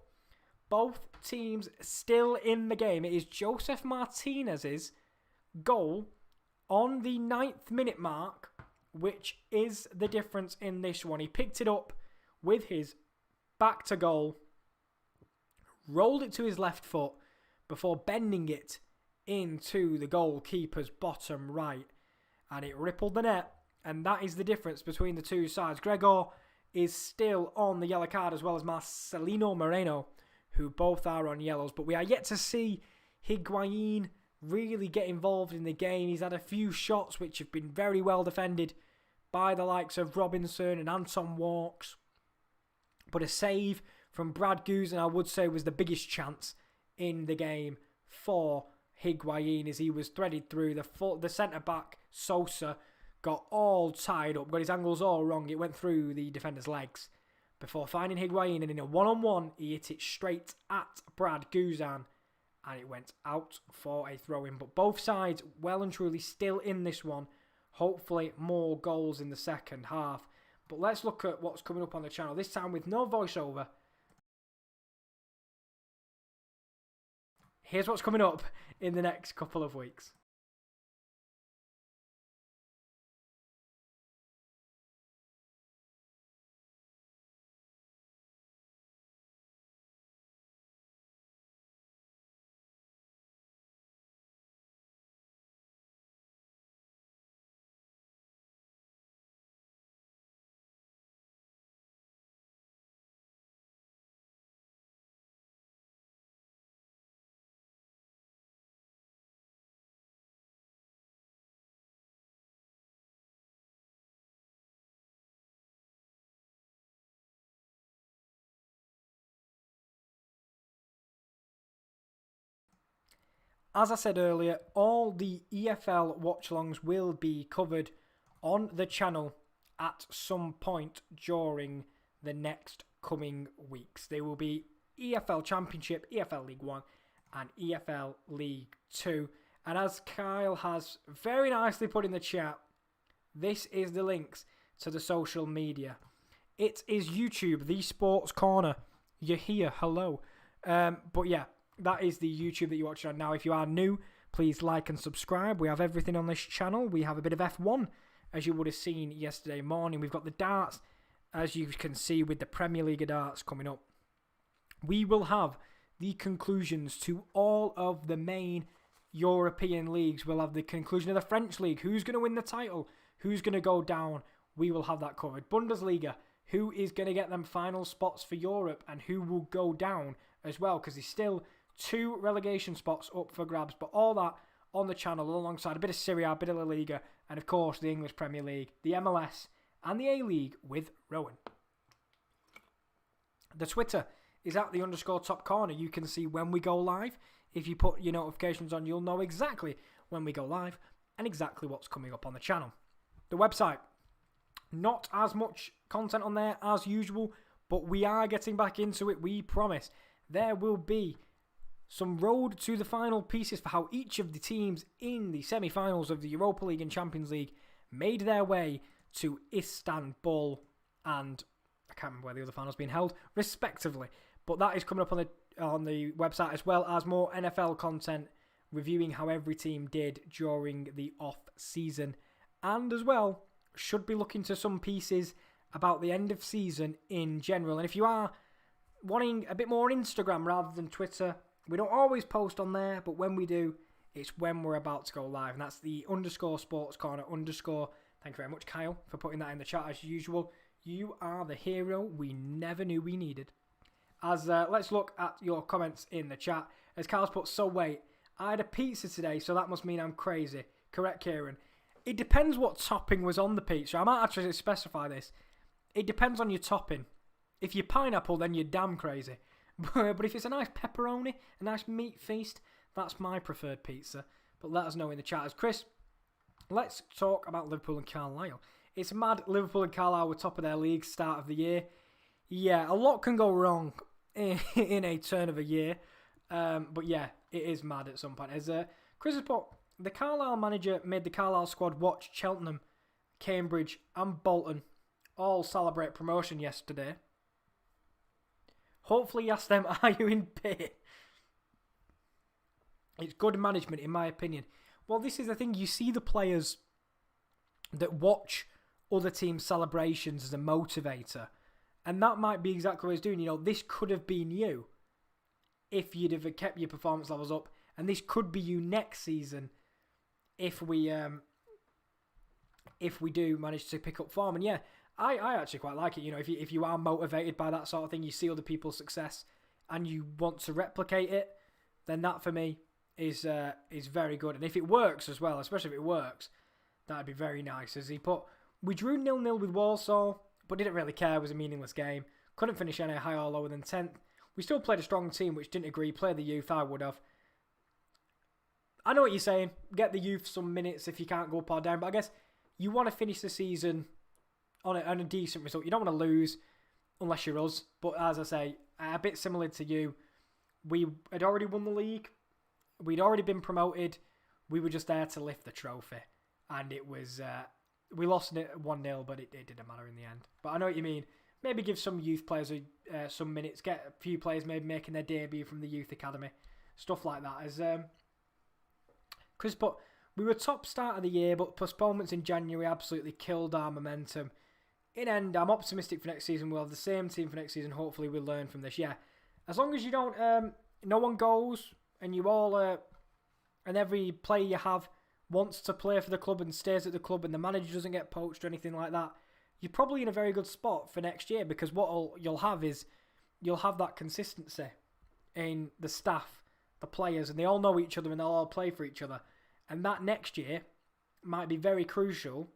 both teams still in the game. It is Jozef Martinez's goal on the 9th minute mark, which is the difference in this one. He picked it up with his back to goal, rolled it to his left foot before bending it into the goalkeeper's bottom right, and it rippled the net, and that is the difference between the two sides. Gregor is still on the yellow card, as well as Marcelino Moreno, who both are on yellows, but we are yet to see Higuain really get involved in the game. He's had a few shots which have been very well defended by the likes of Robinson and Anton Walks, but a save from Brad Guzan, I would say, was the biggest chance in the game for Higuain, as he was threaded through. The centre-back, Sosa, got all tied up, got his angles all wrong. It went through the defender's legs before finding Higuain, and in a one-on-one, he hit it straight at Brad Guzan, and it went out for a throw-in. But both sides well and truly still in this one. Hopefully more goals in the second half. But let's look at what's coming up on the channel, this time with no voiceover. Here's what's coming up in the next couple of weeks. As I said earlier, all the EFL watch-alongs will be covered on the channel at some point during the next coming weeks. They will be EFL Championship, EFL League 1 and EFL League 2. And as Kyle has very nicely put in the chat, This is the links to the social media. It is YouTube, the Sports Corner. You're here, hello. But yeah, that is the YouTube that you're watching on now. If you are new, please like and subscribe. We have everything on this channel. We have a bit of F1, as you would have seen yesterday morning. We've got the darts, as you can see, with the Premier League of darts coming up. We will have the conclusions to all of the main European leagues. We'll have the conclusion of the French league. Who's going to win the title? Who's going to go down? We will have that covered. Bundesliga. Who is going to get them final spots for Europe and who will go down as well? Because there's still 2 relegation spots up for grabs. But all that on the channel alongside a bit of Serie A, a bit of La Liga, and of course the English Premier League, the MLS, and the A-League with Rowan. The Twitter is at @_top corner. You can see when we go live. If you put your notifications on, you'll know exactly when we go live and exactly what's coming up on the channel. The website, not as much content on there as usual, but we are getting back into it, we promise. There will be some road to the final pieces for how each of the teams in the semi-finals of the Europa League and Champions League made their way to Istanbul and I can't remember where the other finals being held, respectively. But that is coming up on the website, as well as more NFL content reviewing how every team did during the off-season. And as well, should be looking to some pieces about the end of season in general. And if you are wanting a bit more on Instagram rather than Twitter, we don't always post on there, but when we do, it's when we're about to go live. And that's the _sportscorner_. Thank you very much, Kyle, for putting that in the chat as usual. You are the hero we never knew we needed. As let's look at your comments in the chat. As Kyle's put, so wait, I had a pizza today, so that must mean I'm crazy. Correct, Kieran. It depends what topping was on the pizza. I might actually specify this. It depends on your topping. If you're pineapple, then you're damn crazy. But if it's a nice pepperoni, a nice meat feast, that's my preferred pizza. But let us know in the chat. As Chris, let's talk about Liverpool and Carlisle. It's mad Liverpool and Carlisle were top of their league start of the year. Yeah, a lot can go wrong in a turn of a year. But yeah, it is mad at some point. As Chris has put, the Carlisle manager made the Carlisle squad watch Cheltenham, Cambridge and Bolton all celebrate promotion yesterday. Hopefully he asked them, are you in pay? It's good management, in my opinion. Well, this is the thing. You see the players that watch other teams' celebrations as a motivator. And that might be exactly what he's doing. You know, this could have been you if you'd have kept your performance levels up. And this could be you next season if we do manage to pick up form. And yeah, I actually quite like it. You know, if you are motivated by that sort of thing, you see other people's success and you want to replicate it, then that for me is very good. And if it works as well, especially if it works, that'd be very nice. As he put, we drew 0-0 with Warsaw, but didn't really care. It was a meaningless game. Couldn't finish any higher or lower than 10th. We still played a strong team, which didn't agree. Play the youth, I would have. I know what you're saying. Get the youth some minutes if you can't go up or down. But I guess you want to finish the season on a decent result. You don't want to lose unless you're us. But as I say, a bit similar to you, we had already won the league. We'd already been promoted. We were just there to lift the trophy. And it was... we lost it 1-0, but it didn't matter in the end. But I know what you mean. Maybe give some youth players some minutes. Get a few players maybe making their debut from the youth academy. Stuff like that. As Chris put, we were top start of the year, but postponements in January absolutely killed our momentum. In end, I'm optimistic for next season. We'll have the same team for next season. Hopefully we'll learn from this. Yeah. As long as you don't... no one goes and you all... and every player you have wants to play for the club and stays at the club and the manager doesn't get poached or anything like that, you're probably in a very good spot for next year, because what you'll have is you'll have that consistency in the staff, the players, and they all know each other and they'll all play for each other. And that next year might be very crucial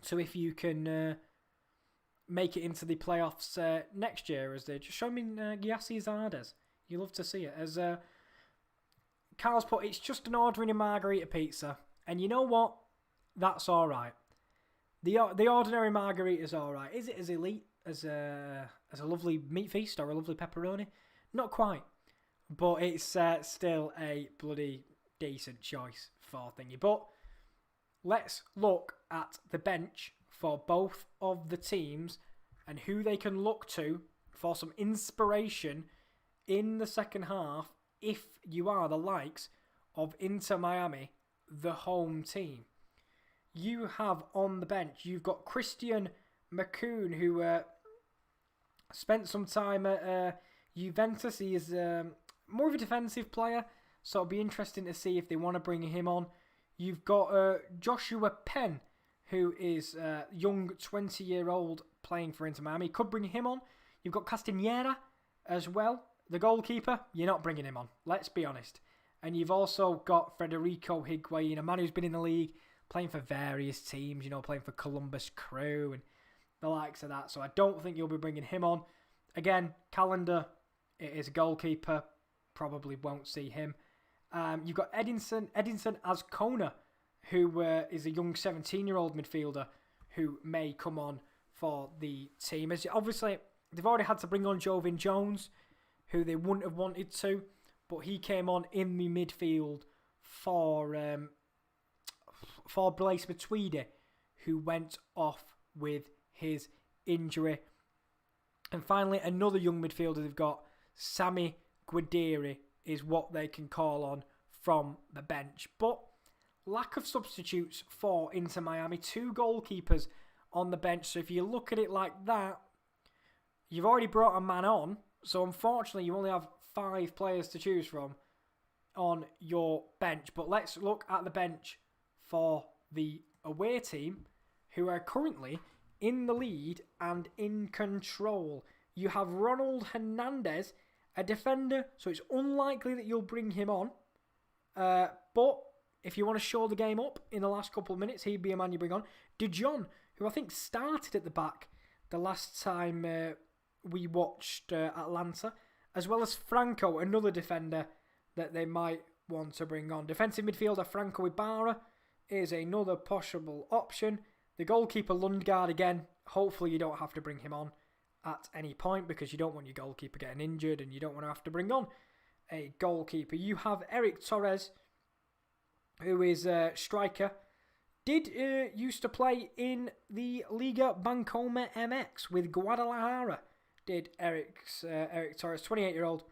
to if you can make it into the playoffs next year, as they just show me Gyasi Zardes. You love to see it. As Carl's put, it's just an ordering a margarita pizza. And you know what? That's all right. The ordinary margarita is all right. Is it as elite as a lovely meat feast or a lovely pepperoni? Not quite. But it's still a bloody decent choice for thingy. But let's look at the bench for both of the teams and who they can look to for some inspiration in the second half if you are the likes of Inter Miami, the home team. You have on the bench, you've got Christian McCoon, who spent some time at Juventus. He is more of a defensive player, so it'll be interesting to see if they want to bring him on. You've got Joshua Penn, who is a young 20-year-old playing for Inter Miami. Could bring him on. You've got Castañeda as well. The goalkeeper, you're not bringing him on. Let's be honest. And you've also got Federico Higuain, a man who's been in the league, playing for various teams, playing for Columbus Crew and the likes of that. So I don't think you'll be bringing him on. Again, Calendar is a goalkeeper. Probably won't see him. You've got Edinson Azcona, who is a young 17-year-old midfielder who may come on for the team. As obviously, they've already had to bring on Jovin Jones, who they wouldn't have wanted to, but he came on in the midfield for Blaise Matuidi, who went off with his injury. And finally, another young midfielder they've got, Sami Guediri, is what they can call on from the bench. But lack of substitutes for Inter Miami. 2 goalkeepers on the bench. So if you look at it like that, you've already brought a man on. So unfortunately, you only have 5 players to choose from on your bench. But let's look at the bench for the away team, who are currently in the lead and in control. You have Ronald Hernandez, a defender, so it's unlikely that you'll bring him on. But if you want to show the game up in the last couple of minutes, he'd be a man you bring on. De Jong, who I think started at the back the last time we watched Atlanta, as well as Franco, another defender that they might want to bring on. Defensive midfielder Franco Ibarra is another possible option. The goalkeeper Lundgaard again, hopefully you don't have to bring him on at any point because you don't want your goalkeeper getting injured and you don't want to have to bring on a goalkeeper. You have Eric Torres, who is a striker. Did used to play in the Liga Bancoma MX with Guadalajara. Did Eric Torres, 28-year-old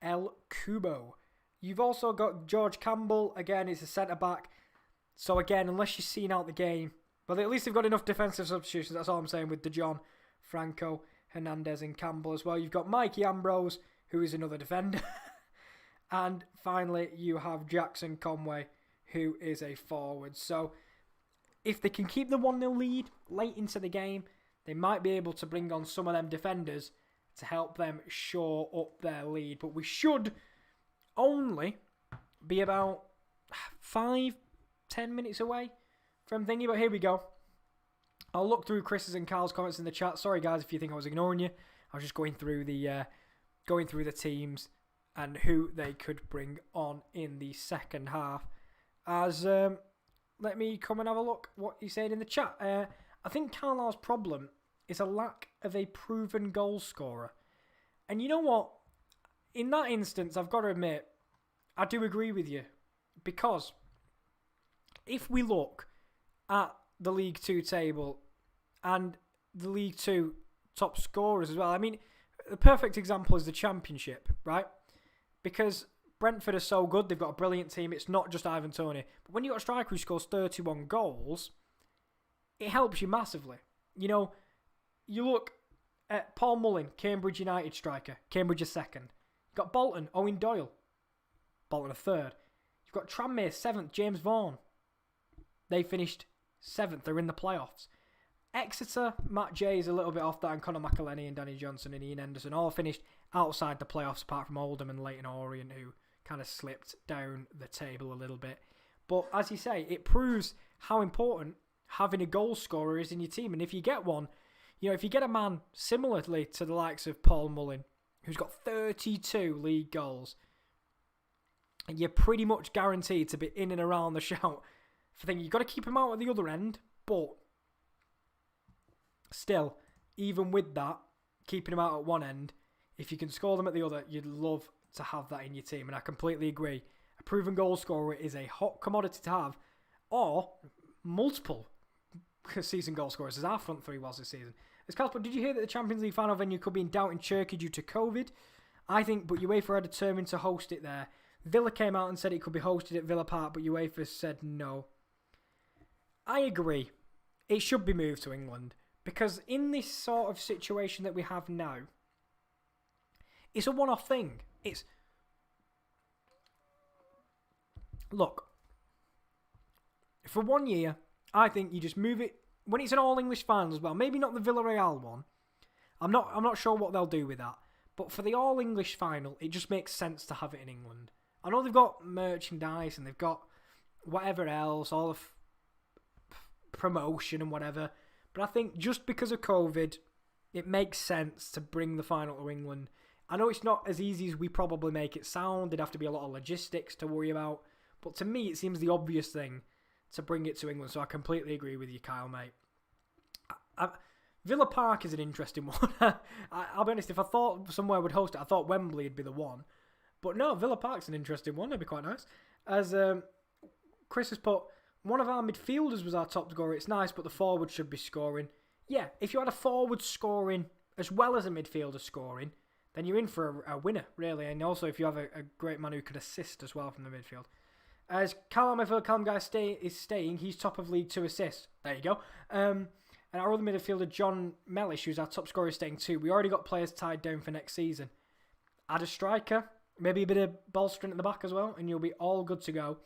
El Cubo. You've also got George Campbell, again, is a centre-back. So again, unless you've seen out the game, but at least they've got enough defensive substitutions, that's all I'm saying, with De Jong, Franco, Hernandez and Campbell as well. You've got Mikey Ambrose, who is another defender. And finally, you have Jackson Conway, who is a forward. So if they can keep the 1-0 lead late into the game, they might be able to bring on some of them defenders to help them shore up their lead. But we should only be about 5-10 minutes away from thingy. But here we go. I'll look through Chris's and Carl's comments in the chat. Sorry guys if you think I was ignoring you. I was just going through the teams and who they could bring on in the second half. As let me come and have a look what he said in the chat. I think Carlisle's problem is a lack of a proven goal scorer. And you know what? In that instance, I've got to admit, I do agree with you. Because if we look at the League 2 table and the League 2 top scorers as well, I mean, the perfect example is the Championship, right? Because Brentford are so good, they've got a brilliant team, it's not just Ivan Toney. But when you've got a striker who scores 31 goals, it helps you massively. You know, you look at Paul Mullin, Cambridge United striker, Cambridge are second. You've got Bolton, Owen Doyle, Bolton are third. You've got Tranmere 7th, James Vaughan. They finished 7th, they're in the playoffs. Exeter, Matt Jay is a little bit off that, and Conor McElhenney and Danny Johnson and Ian Henderson all finished outside the playoffs apart from Oldham and Leyton Orient, who kind of slipped down the table a little bit. But as you say, it proves how important having a goal scorer is in your team. And if you get one, you know, if you get a man similarly to the likes of Paul Mullin, who's got 32 league goals, you're pretty much guaranteed to be in and around the shout. I think you've got to keep him out at the other end, but still, even with that, keeping him out at one end, if you can score them at the other, you'd love to have that in your team. And I completely agree. A proven goal scorer is a hot commodity to have, or multiple season goal scorers, as our front three was this season. As Casper, did you hear that the Champions League final venue could be in doubt in Turkey due to COVID? I think, but UEFA are determined to host it there. Villa came out and said it could be hosted at Villa Park, but UEFA said no. I agree. It should be moved to England, because in this sort of situation that we have now, it's a one-off thing. Look, for 1 year, I think you just move it when it's an all-English final as well. Maybe not the Villarreal one. I'm not sure what they'll do with that. But for the all-English final, it just makes sense to have it in England. I know they've got merchandise and they've got whatever else, all of promotion and whatever. But I think just because of COVID, it makes sense to bring the final to England. I know it's not as easy as we probably make it sound. There'd have to be a lot of logistics to worry about. But to me, it seems the obvious thing to bring it to England. So I completely agree with you, Kyle, mate. Villa Park is an interesting one. I'll be honest, if I thought somewhere would host it, I thought Wembley would be the one. But no, Villa Park's an interesting one. It'd be quite nice. As Chris has put, one of our midfielders was our top scorer. It's nice, but the forward should be scoring. Yeah, if you had a forward scoring as well as a midfielder scoring, then you're in for a winner, really. And also, if you have a great man who could assist as well from the midfield. As Callum Guy is staying, he's top of League 2 assists. There you go. And our other midfielder, John Mellish, who's our top scorer, is staying too. We already got players tied down for next season. Add a striker, maybe a bit of bolstering at the back as well, and you'll be all good to go.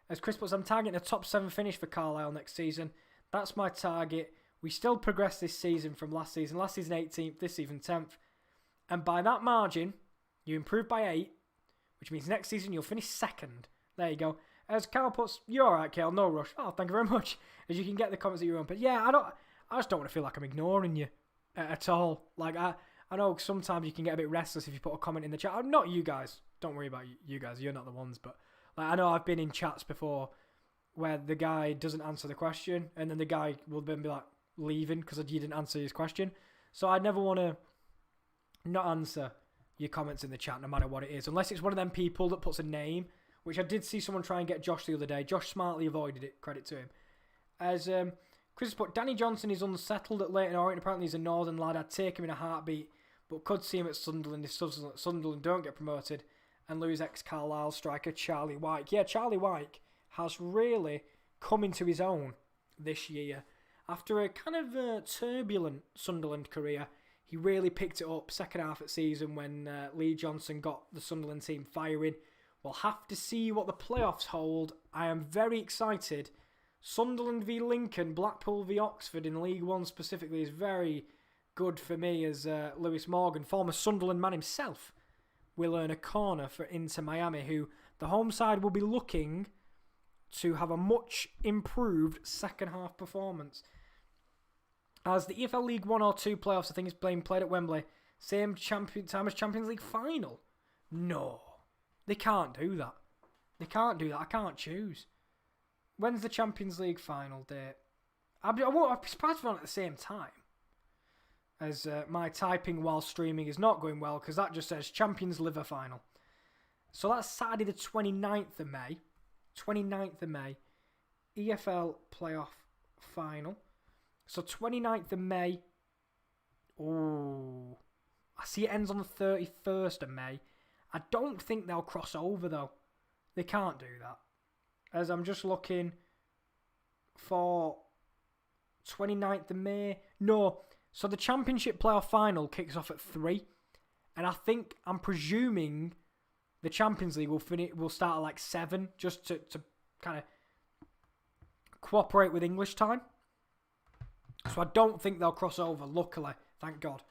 As Chris puts, I'm targeting a top 7 finish for Carlisle next season. That's my target. We still progressed this season from last season. Last season 18th, this season 10th. And by that margin, you improve by 8, which means next season you'll finish 2nd. There you go. As Carl puts, you're alright, Kale, no rush. Oh, thank you very much. As you can get the comments at your own. But yeah, I just don't want to feel like I'm ignoring you at all. Like, I know sometimes you can get a bit restless if you put a comment in the chat. I'm not you guys. Don't worry about you guys. You're not the ones. But like, I know I've been in chats before where the guy doesn't answer the question and then the guy will then be like leaving because you didn't answer his question. So I never want to not answer your comments in the chat no matter what it is. Unless it's one of them people that puts a name, which I did see someone try and get Josh the other day. Josh smartly avoided it. Credit to him. As Chris has put, Danny Johnson is unsettled at Leyton Orient. Apparently he's a northern lad. I'd take him in a heartbeat, but could see him at Sunderland if Sunderland don't get promoted and lose ex-Carlisle striker Charlie Wyke. Yeah, Charlie Wyke has really come into his own this year. After a kind of turbulent Sunderland career, he really picked it up second half of the season when Lee Johnson got the Sunderland team firing. We'll have to see what the playoffs hold. I am very excited. Sunderland v Lincoln, Blackpool v Oxford in League One specifically is very good for me as Lewis Morgan, former Sunderland man himself, will earn a corner for Inter Miami, who the home side will be looking to have a much improved second half performance. As the EFL League 1 or 2 playoffs, I think is being played at Wembley, same time as Champions League final. No. They can't do that. They can't do that. I can't choose. When's the Champions League final date? I'd be surprised if we're on at the same time. As my typing while streaming is not going well because that just says Champions Liver final. So that's Saturday the 29th of May. 29th of May. EFL playoff final. So 29th of May. Oh. I see it ends on the 31st of May. I don't think they'll cross over, though. They can't do that. As I'm just looking for 29th of May. No. So the Championship playoff final kicks off at 3. And I'm presuming the Champions League will start at like 7, just to kind of cooperate with English time. So I don't think they'll cross over, luckily. Thank God.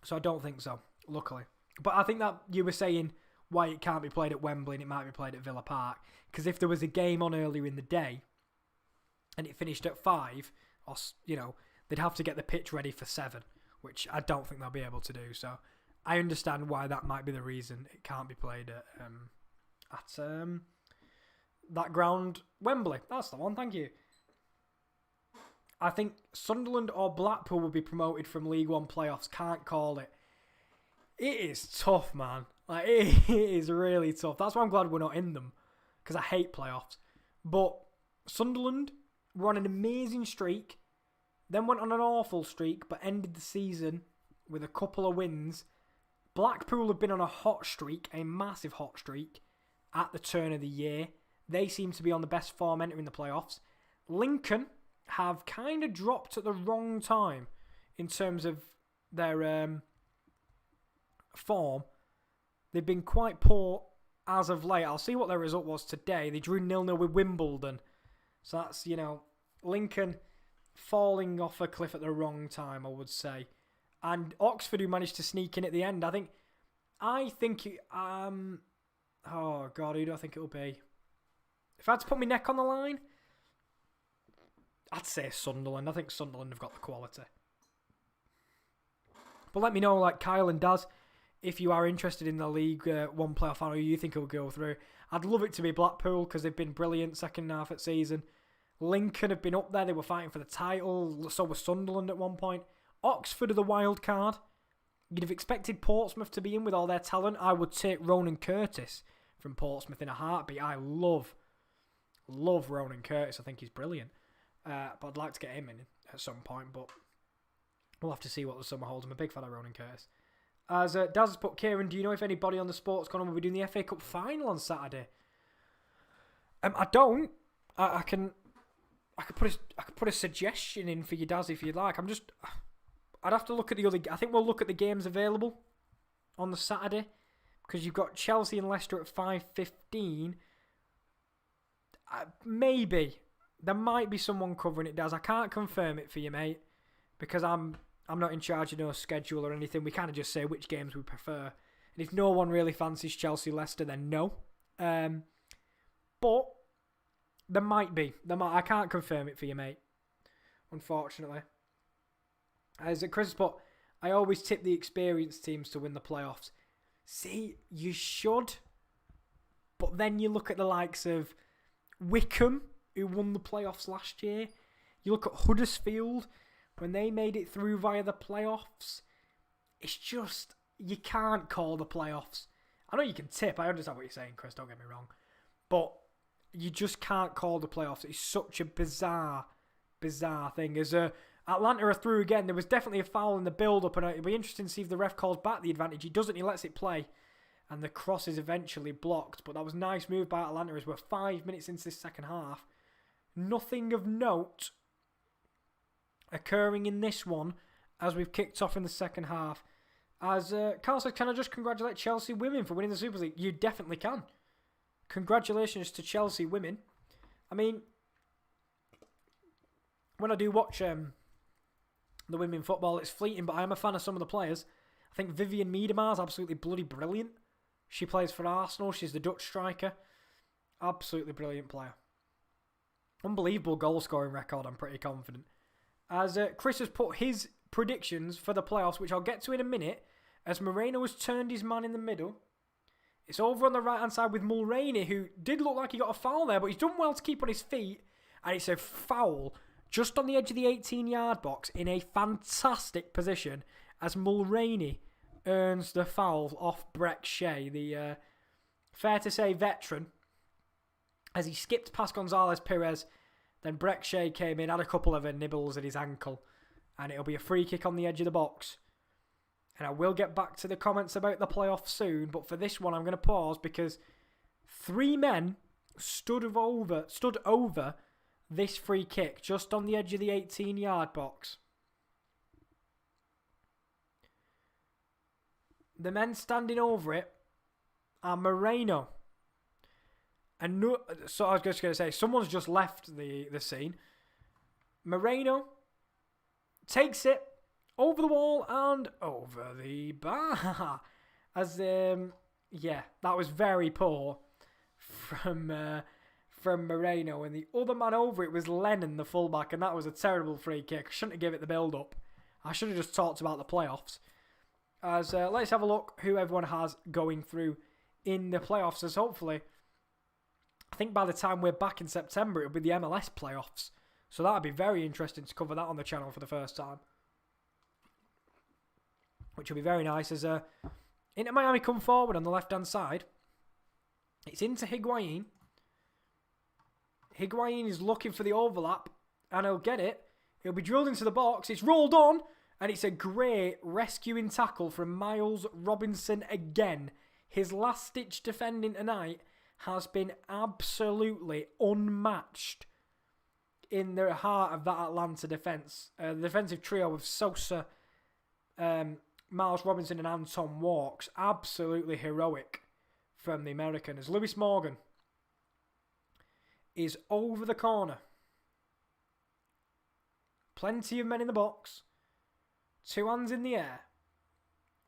So I don't think so, luckily. But I think that you were saying why it can't be played at Wembley and it might be played at Villa Park. Because if there was a game on earlier in the day and it finished at 5, or they'd have to get the pitch ready for 7, which I don't think they'll be able to do. So I understand why that might be the reason it can't be played at that ground, Wembley. That's the one, thank you. I think Sunderland or Blackpool will be promoted from League One playoffs. Can't call it. It is tough, man. Like, it is really tough. That's why I'm glad we're not in them. because I hate playoffs. But Sunderland were on an amazing streak, then went on an awful streak, but ended the season with a couple of wins. Blackpool have been on a hot streak, a massive hot streak, at the turn of the year. They seem to be on the best form entering the playoffs. Lincoln have kind of dropped at the wrong time in terms of their form. They've been quite poor as of late. I'll see what their result was today. They drew 0-0 with Wimbledon. So that's, Lincoln falling off a cliff at the wrong time, I would say. And Oxford, who managed to sneak in at the end, I think oh, God, who do I think it'll be? If I had to put my neck on the line, I'd say Sunderland. I think Sunderland have got the quality. But let me know, like Kyle and Daz, if you are interested in the League One playoff final, who you think will go through. I'd love it to be Blackpool because they've been brilliant second half of the season. Lincoln have been up there. They were fighting for the title. So was Sunderland at one point. Oxford are the wild card. You'd have expected Portsmouth to be in with all their talent. I would take Ronan Curtis from Portsmouth in a heartbeat. I love Ronan Curtis. I think he's brilliant. But I'd like to get him in at some point. But we'll have to see what the summer holds. I'm a big fan of Ronan Curtis. As Daz has put, Kieran, do you know if anybody on the Sports Corner will be doing the FA Cup final on Saturday? I don't. I could put a suggestion in for you, Daz, if you'd like. I'd have to look at the other. I think we'll look at the games available on the Saturday because you've got Chelsea and Leicester at 5:15. Maybe there might be someone covering it, Daz. I can't confirm it for you, mate, because I'm not in charge of no schedule or anything. We kind of just say which games we prefer, and if no one really fancies Chelsea Leicester, then no. But there might be. I can't confirm it for you, mate, unfortunately. As Chris has put, I always tip the experienced teams to win the playoffs. See, you should. But then you look at the likes of Wickham, who won the playoffs last year. You look at Huddersfield, when they made it through via the playoffs. It's just, you can't call the playoffs. I know you can tip. I understand what you're saying, Chris. Don't get me wrong. But you just can't call the playoffs. It's such a bizarre thing. As Atlanta are through again. There was definitely a foul in the build-up, and it'll be interesting to see if the ref calls back the advantage. He doesn't. He lets it play, and the cross is eventually blocked. But that was a nice move by Atlanta as we're 5 minutes into this second half. Nothing of note occurring in this one as we've kicked off in the second half. As Carl says, can I just congratulate Chelsea women for winning the Super League? You definitely can. Congratulations to Chelsea women. I mean, when I do watch the women football, it's fleeting, but I am a fan of some of the players. I think Vivian Miedema is absolutely bloody brilliant. She plays for Arsenal. She's the Dutch striker. Absolutely brilliant player. Unbelievable goal-scoring record, I'm pretty confident. As Chris has put his predictions for the playoffs, which I'll get to in a minute, as Moreno has turned his man in the middle. It's over on the right-hand side with Mulroney, who did look like he got a foul there, but he's done well to keep on his feet. And it's a foul just on the edge of the 18-yard box in a fantastic position as Mulroney earns the foul off Breck Shea, the fair to say veteran, as he skipped past Gonzalo Perez. Then Breck Shea came in, had a couple of nibbles at his ankle, and it'll be a free kick on the edge of the box. And I will get back to the comments about the playoffs soon, but for this one I'm going to pause because 3 men stood over this free kick just on the edge of the 18-yard box. The men standing over it are Moreno. And no, so I was just going to say, someone's just left the scene. Moreno takes it over the wall and over the bar. As that was very poor from Moreno, and the other man over it was Lennon, the fullback, and that was a terrible free kick. I shouldn't have given it the build up. I should have just talked about the playoffs. As let's have a look who everyone has going through in the playoffs. As hopefully, I think by the time we're back in September, it'll be the MLS playoffs. So that'd be very interesting to cover that on the channel for the first time, which will be very nice. As Inter Miami come forward on the left-hand side, it's into Higuain. Higuain is looking for the overlap, and he'll get it. He'll be drilled into the box. It's rolled on, and it's a great rescuing tackle from Miles Robinson again. His last-ditch defending tonight has been absolutely unmatched in the heart of that Atlanta defence. The defensive trio of Sosa, Miles Robinson and Anton Walks, absolutely heroic from the American. As Lewis Morgan is over the corner. Plenty of men in the box. 2 hands in the air.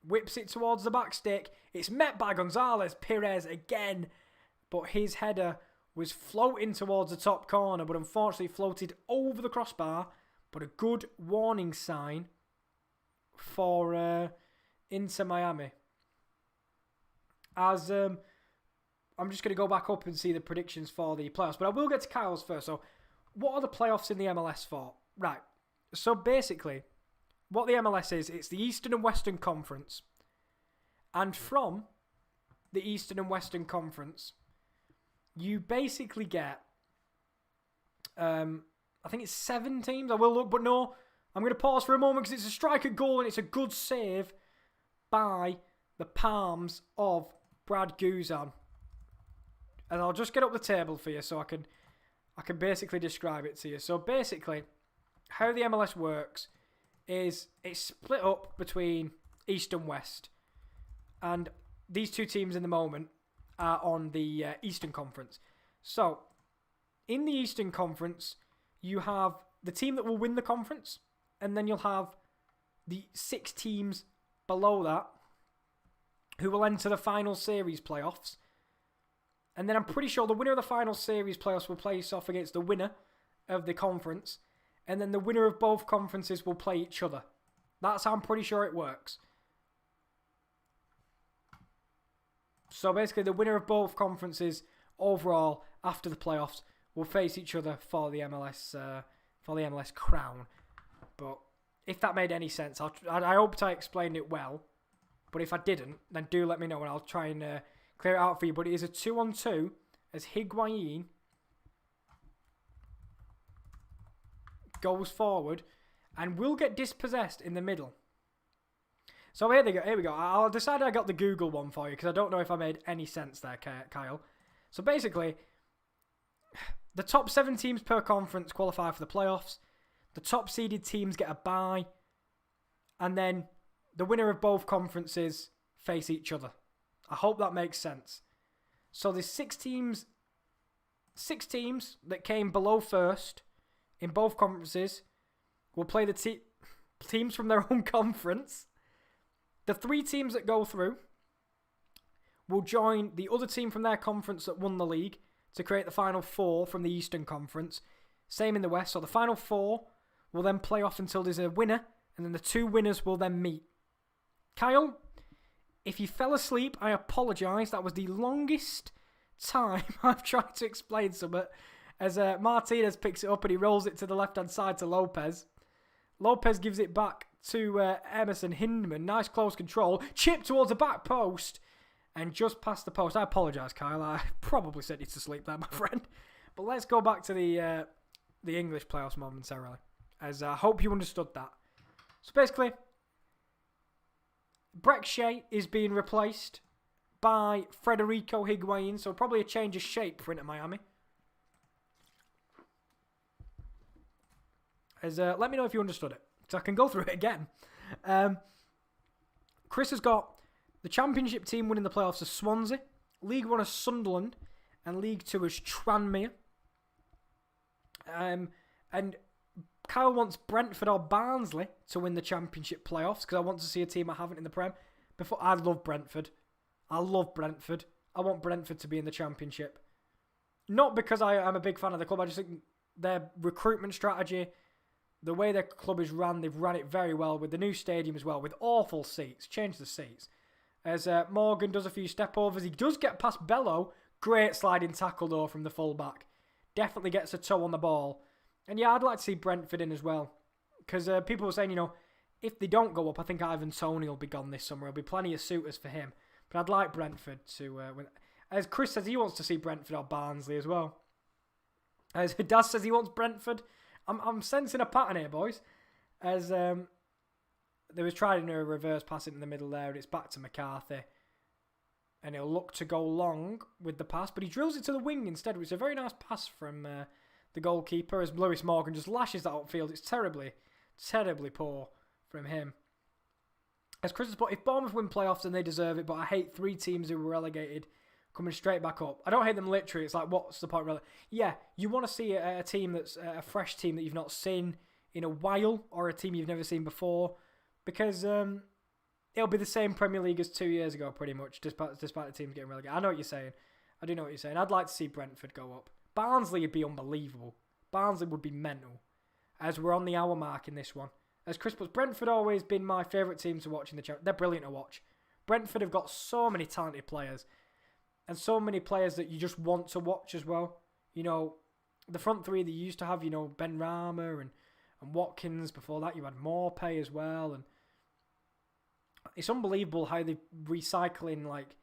Whips it towards the back stick. It's met by Gonzalo Perez again. But his header was floating towards the top corner, but unfortunately floated over the crossbar. But a good warning sign for Inter Miami. As I'm just going to go back up and see the predictions for the playoffs. But I will get to Kyle's first. So, what are the playoffs in the MLS for? Right. So, basically, what the MLS is, it's the Eastern and Western Conference. And from the Eastern and Western Conference, you basically get, I think it's 7 teams. I will look, but no. I'm going to pause for a moment because it's a striker goal and it's a good save by the palms of Brad Guzan. And I'll just get up the table for you so I can basically describe it to you. So basically, how the MLS works is it's split up between East and West. And these 2 teams in the moment are on the Eastern Conference. So, in the Eastern Conference, you have the team that will win the conference. And then you'll have the 6 teams below that who will enter the final series playoffs. And then I'm pretty sure the winner of the final series playoffs will place off against the winner of the conference. And then the winner of both conferences will play each other. That's how I'm pretty sure it works. So basically the winner of both conferences overall after the playoffs will face each other for the MLS crown. But if that made any sense, I hope I explained it well. But if I didn't, then do let me know and I'll try and clear it out for you. But it is a 2-on-2 as Higuain goes forward and will get dispossessed in the middle. So here we go. I'll decide I got the Google one for you because I don't know if I made any sense there, Kyle. So basically, the top 7 teams per conference qualify for the playoffs. The top seeded teams get a bye. And then the winner of both conferences face each other. I hope that makes sense. So there's 6 teams that came below first in both conferences will play the teams from their own conference. The 3 teams that go through will join the other team from their conference that won the league to create the final 4 from the Eastern Conference. Same in the West. So the final 4 will then play off until there's a winner, and then the 2 winners will then meet. Kyle, if you fell asleep, I apologise. That was the longest time I've tried to explain something. As Martinez picks it up and he rolls it to the left-hand side to Lopez. Lopez gives it back to Emerson Hindman. Nice close control. Chip towards the back post. And just past the post. I apologise, Kyle. I probably sent you to sleep there, my friend. But let's go back to the English playoffs momentarily. As I hope you understood that. So basically, Brek Shea is being replaced by Federico Higuain. So probably a change of shape for Inter Miami. As let me know if you understood it. So I can go through it again. Chris has got the Championship team winning the playoffs as Swansea, League 1 as Sunderland, and League 2 as Tranmere. And Kyle wants Brentford or Barnsley to win the Championship playoffs because I want to see a team I haven't in the Prem. I love Brentford. I love Brentford. I want Brentford to be in the Championship. Not because I'm a big fan of the club. I just think their recruitment strategy, the way their club is run, they've run it very well with the new stadium as well, with awful seats. Change the seats. As Morgan does a few step overs, he does get past Bello. Great sliding tackle though from the fullback. Definitely gets a toe on the ball. And yeah, I'd like to see Brentford in as well. Because people were saying, if they don't go up, I think Ivan Toney will be gone this summer. There'll be plenty of suitors for him. But I'd like Brentford to win. As Chris says, he wants to see Brentford or Barnsley as well. As Daz says he wants Brentford. I'm sensing a pattern here, boys. As there was trying a reverse pass in the middle there, and it's back to McCarthy. And he'll look to go long with the pass, but he drills it to the wing instead, which is a very nice pass from the goalkeeper as Lewis Morgan just lashes that upfield. It's terribly, terribly poor from him. As Chris has put, if Bournemouth win playoffs, then they deserve it, but I hate 3 teams who were relegated coming straight back up. I don't hate them literally. It's like, what's the point? Yeah, you want to see a team that's a fresh team that you've not seen in a while, or a team you've never seen before, because it'll be the same Premier League as 2 years ago, pretty much, despite the teams getting relegated. I know what you're saying. I do know what you're saying. I'd like to see Brentford go up. Barnsley would be unbelievable. Barnsley would be mental, as we're on the hour mark in this one. As Chris puts, Brentford always been my favourite team to watch in the Championship. They're brilliant to watch. Brentford have got so many talented players, and so many players that you just want to watch as well. You know, the front three they used to have, you know, Ben Rama and Watkins. Before that, you had Morpay as well. And it's unbelievable how they recycling, like,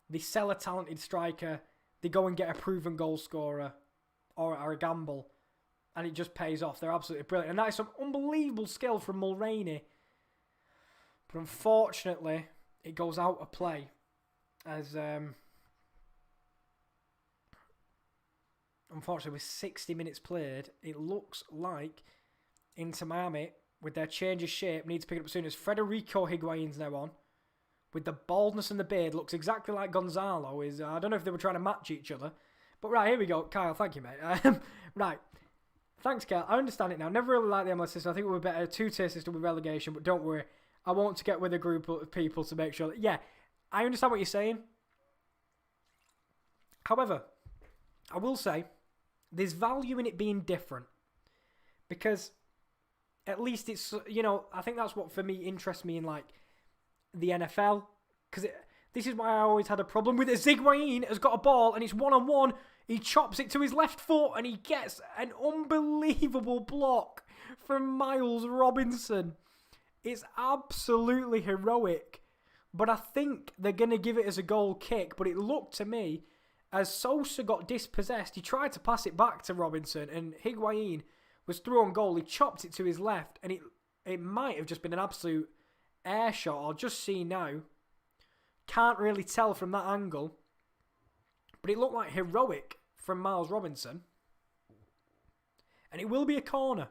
they sell a talented striker, they go and get a proven goal scorer or a gamble, and it just pays off. They're absolutely brilliant. And that is some unbelievable skill from Mulroney. But unfortunately, it goes out of play as... Unfortunately, with 60 minutes played, it looks like Inter Miami, with their change of shape, needs to pick it up soon. As Federico Higuain's now on, with the baldness and the beard, looks exactly like Gonzalo. I don't know if they were trying to match each other. But right, here we go. Kyle, thank you, mate. Right. Thanks, Kyle. I understand it now. Never really liked the MLS system. I think it would be better a 2-tier system with relegation, but don't worry. I want to get with a group of people to make sure that... Yeah, I understand what you're saying. However, I will say... There's value in it being different, because at least it's, you know, I think that's what for me interests me in, like, the NFL, because this is why I always had a problem with it. Higuain has got a ball and it's 1-on-1, he chops it to his left foot and he gets an unbelievable block from Miles Robinson. It's absolutely heroic, but I think they're going to give it as a goal kick, but it looked to me... As Sosa got dispossessed, he tried to pass it back to Robinson, and Higuain was through on goal. He chopped it to his left, and it might have just been an absolute air shot. I'll just see now. Can't really tell from that angle. But it looked like heroic from Miles Robinson. And it will be a corner.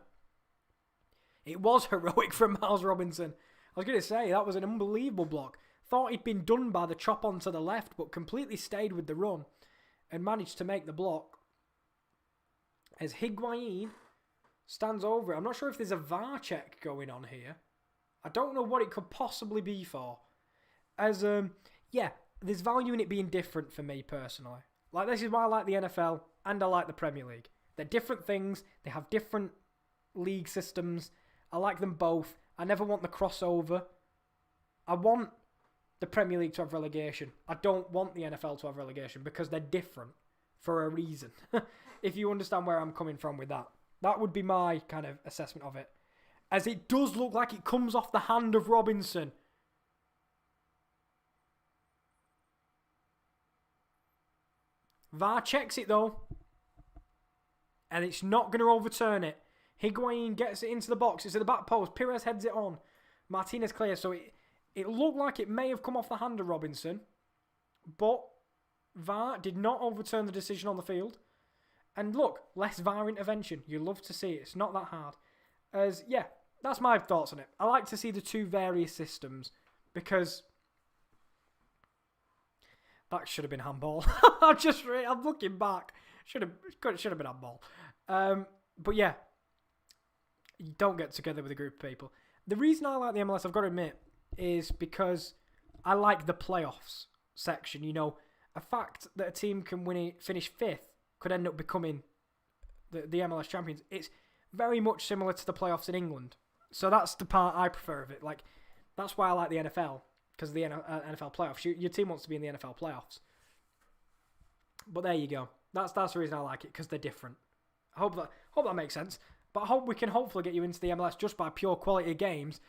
It was heroic from Miles Robinson. I was going to say, that was an unbelievable block. Thought he'd been done by the chop onto the left, but completely stayed with the run and managed to make the block. As Higuain stands over it. I'm not sure if there's a VAR check going on here. I don't know what it could possibly be for. As, yeah, there's value in it being different for me personally. Like, this is why I like the NFL and I like the Premier League. They're different things. They have different league systems. I like them both. I never want the crossover. I want the Premier League to have relegation. I don't want the NFL to have relegation because they're different for a reason. If you understand where I'm coming from with that. That would be my kind of assessment of it. As it does look like it comes off the hand of Robinson. VAR checks it though. And it's not going to overturn it. Higuain gets it into the box. It's at the back post. Pires heads it on. Martinez clears. So it looked like it may have come off the hand of Robinson. But VAR did not overturn the decision on the field. And look, less VAR intervention. You love to see it. It's not that hard. As, yeah, that's my thoughts on it. I like to see the two various systems. Because that should have been handball. I'm looking back. Should have been handball. But yeah, you don't get together with a group of people. The reason I like the MLS, I've got to admit, is because I like the playoffs section. You know, a fact that a team can finish 5th could end up becoming the MLS champions. It's very much similar to the playoffs in England. So that's the part I prefer of it. Like, that's why I like the NFL, because of the NFL playoffs. Your team wants to be in the NFL playoffs. But there you go. That's the reason I like it, because they're different. I hope that makes sense. But I hope we can hopefully get you into the MLS just by pure quality of games.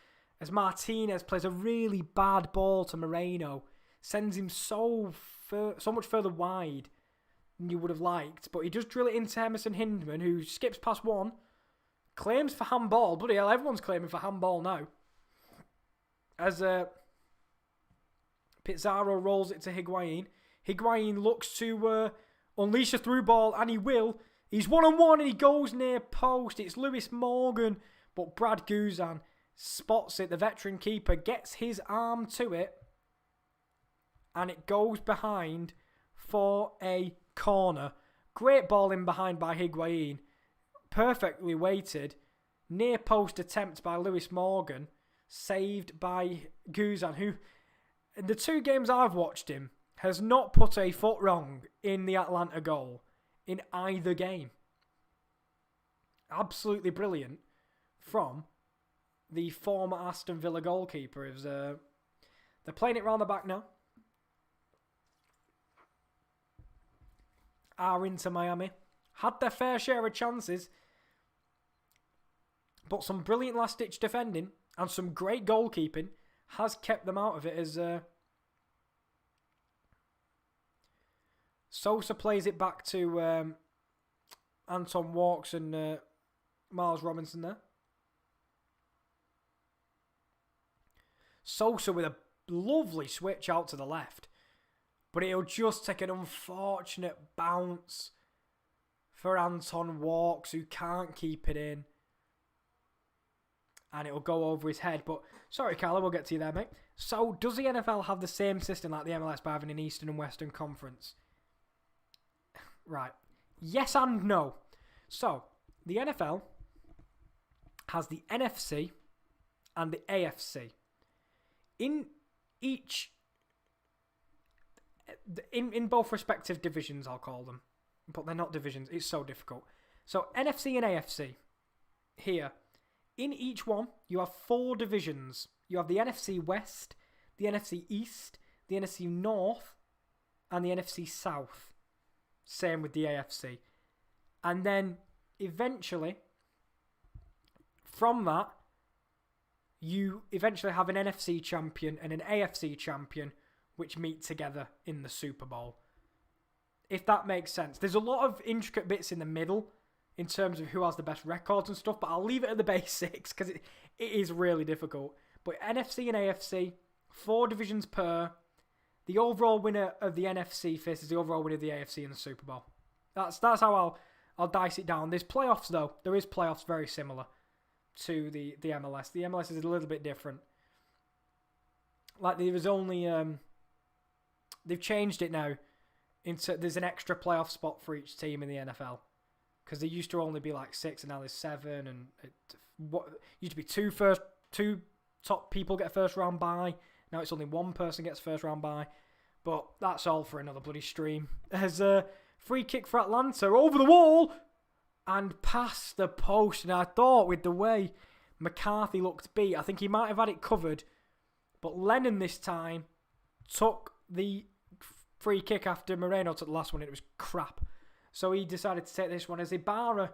As Martinez plays a really bad ball to Moreno, sends him so much further wide than you would have liked. But he does drill it into Emerson Hindman, who skips past one, claims for handball. Bloody hell, everyone's claiming for handball now. As Pizarro rolls it to Higuain. Higuain looks to unleash a through ball, and he will. He's one-on-one, and he goes near post. It's Lewis Morgan, but Brad Guzan spots it. The veteran keeper gets his arm to it, and it goes behind for a corner. Great ball in behind by Higuain. Perfectly weighted. Near post attempt by Lewis Morgan. Saved by Guzan, who, in the 2 games I've watched him, has not put a foot wrong in the Atlanta goal in either game. Absolutely brilliant from the former Aston Villa goalkeeper. They're playing it round the back now. Are into Miami. Had their fair share of chances, but some brilliant last-ditch defending and some great goalkeeping has kept them out of it as Sosa plays it back to Anton Walks and Miles Robinson there. Sosa with a lovely switch out to the left, but it'll just take an unfortunate bounce for Anton Walks, who can't keep it in. And it'll go over his head. But, sorry, Carla, we'll get to you there, mate. So, does the NFL have the same system like the MLS by having an Eastern and Western Conference? Right. Yes and no. So, the NFL has the NFC and the AFC. In each... In both respective divisions, I'll call them. But they're not divisions. It's so difficult. So, NFC and AFC. Here. In each one, you have 4 divisions. You have the NFC West, the NFC East, the NFC North, and the NFC South. Same with the AFC. And then, eventually, from that, you eventually have an NFC champion and an AFC champion, which meet together in the Super Bowl. If that makes sense. There's a lot of intricate bits in the middle, in terms of who has the best records and stuff, but I'll leave it at the basics because it is really difficult. But NFC and AFC, 4 divisions per. The overall winner of the NFC faces the overall winner of the AFC in the Super Bowl. That's how I'll dice it down. There's playoffs though. There is playoffs very similar to the MLS. The MLS is a little bit different. Like there was only they've changed it now into there's an extra playoff spot for each team in the NFL. Because there used to only be like 6 and now there's 7. And what used to be two top people get a first round bye. Now it's only 1 person gets first round bye. But that's all for another bloody stream. There's a free kick for Atlanta over the wall and past the post. And I thought with the way McCarthy looked beat, I think he might have had it covered. But Lennon this time took the free kick after Moreno took the last one. It was crap. So he decided to take this one as Ibarra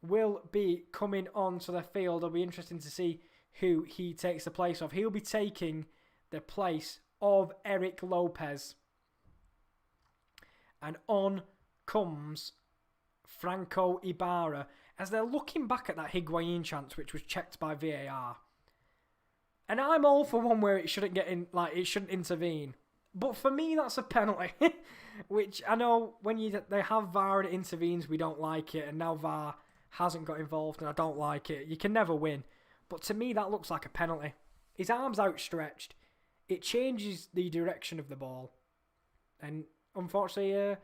will be coming onto the field. It'll be interesting to see who he takes the place of. He'll be taking the place of Eric Lopez. And on comes Franco Ibarra as they're looking back at that Higuain chance which was checked by VAR. And I'm all for one where it shouldn't get in, like it shouldn't intervene. But for me, that's a penalty, which I know when they have VAR and it intervenes, we don't like it. And now VAR hasn't got involved and I don't like it. You can never win. But to me, that looks like a penalty. His arm's outstretched. It changes the direction of the ball. And unfortunately,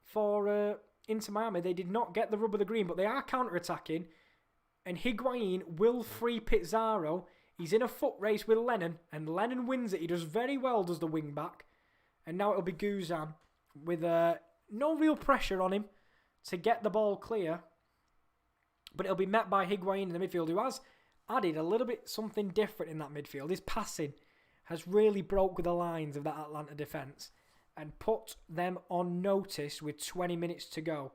for Inter Miami, they did not get the rub of the green, but they are counter-attacking. And Higuain will free Pizarro. He's in a foot race with Lennon, and Lennon wins it. He does very well, does the wing-back. And now it'll be Guzan with no real pressure on him to get the ball clear. But it'll be met by Higuain in the midfield, who has added a little bit something different in that midfield. His passing has really broke with the lines of that Atlanta defence and put them on notice with 20 minutes to go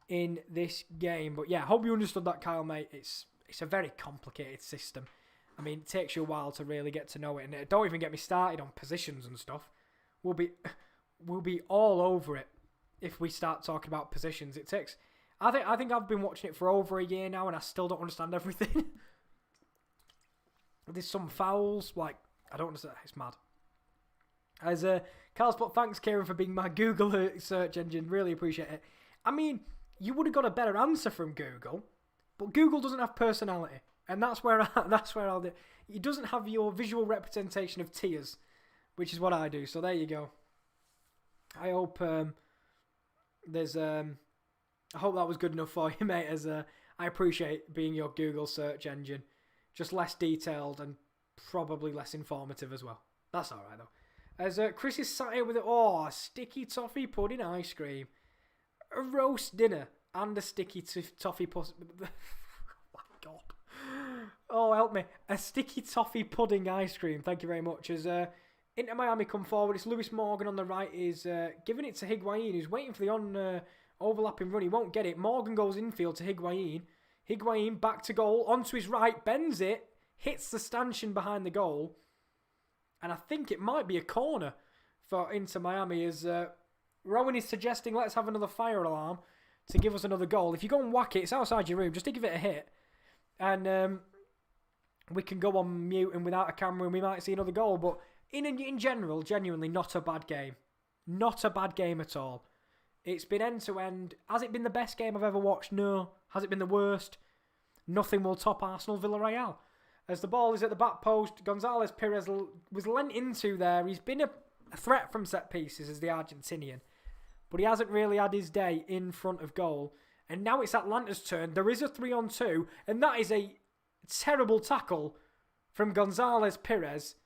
in this game. But yeah, hope you understood that, Kyle, mate. It's a very complicated system. I mean, it takes you a while to really get to know it. And don't even get me started on positions and stuff. We'll be all over it if we start talking about positions. It takes... I think I've been watching it for over a year now and I still don't understand everything. There's some fouls, like, I don't understand. It's mad. As Carl's put, thanks Kieran for being my Google search engine. Really appreciate it. I mean, you would have got a better answer from Google, but Google doesn't have personality, and that's where I'll do. It doesn't have your visual representation of tears, which is what I do. So there you go. I hope there's I hope that was good enough for you, mate. As I appreciate being your Google search engine, just less detailed and probably less informative as well. That's all right though. As Chris is sat here with a sticky toffee pudding ice cream, a roast dinner, and a sticky toffee pudding. Oh my God! Oh, help me! A sticky toffee pudding ice cream. Thank you very much. As Inter Miami come forward, it's Lewis Morgan on the right. Is giving it to Higuain, who's waiting for the overlapping run. He won't get it. Morgan goes infield to Higuain. Higuain back to goal, onto his right, bends it, hits the stanchion behind the goal. And I think it might be a corner for Inter Miami, as Rowan is suggesting let's have another fire alarm to give us another goal. If you go and whack it, it's outside your room, just to give it a hit. And we can go on mute and without a camera and we might see another goal. But in general, genuinely not a bad game. Not a bad game at all. It's been end-to-end. Has it been the best game I've ever watched? No. Has it been the worst? Nothing will top Arsenal-Villarreal. As the ball is at the back post, Gonzalo Pires was lent into there. He's been a threat from set pieces as the Argentinian, but he hasn't really had his day in front of goal. And now it's Atlanta's turn. There is a 3-on-2, and that is a terrible tackle from Gonzalo Pires,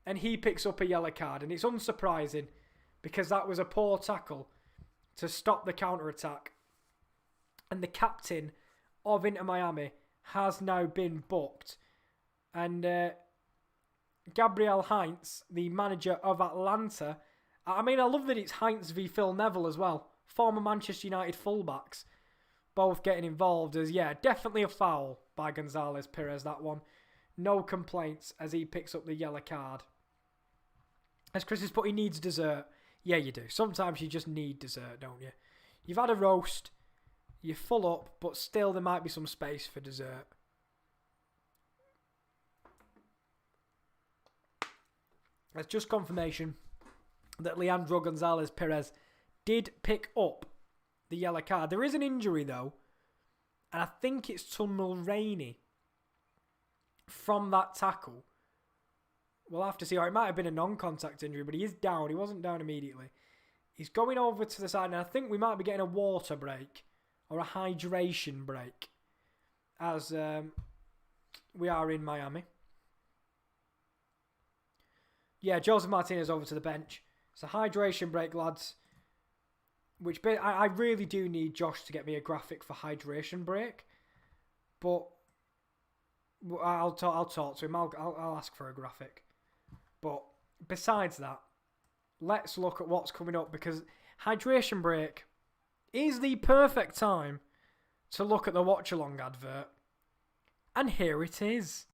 and he picks up a yellow card. And it's unsurprising because that was a poor tackle to stop the counter-attack. And the captain of Inter Miami has now been booked. And Gabriel Heinz, the manager of Atlanta, I mean, I love that it's Heinz v Phil Neville as well. Former Manchester United fullbacks, both getting involved. As definitely a foul by Gonzalo Pires, that one. No complaints as he picks up the yellow card. As Chris has put, he needs dessert. Yeah, you do. Sometimes you just need dessert, don't you? You've had a roast, you're full up, but still there might be some space for dessert. That's just confirmation that Leandro Gonzalez Perez did pick up the yellow card. There is an injury, though, and I think it's to Mulroney from that tackle. We'll have to see. Or it might have been a non-contact injury, but he is down. He wasn't down immediately. He's going over to the side, and I think we might be getting a water break or a hydration break as we are in Miami. Yeah, Jozef Martinez over to the bench. It's a hydration break, lads. Which I really do need Josh to get me a graphic for hydration break. But I'll talk to him. I'll ask for a graphic. But besides that, let's look at what's coming up, because hydration break is the perfect time to look at the Watchalong advert. And here it is.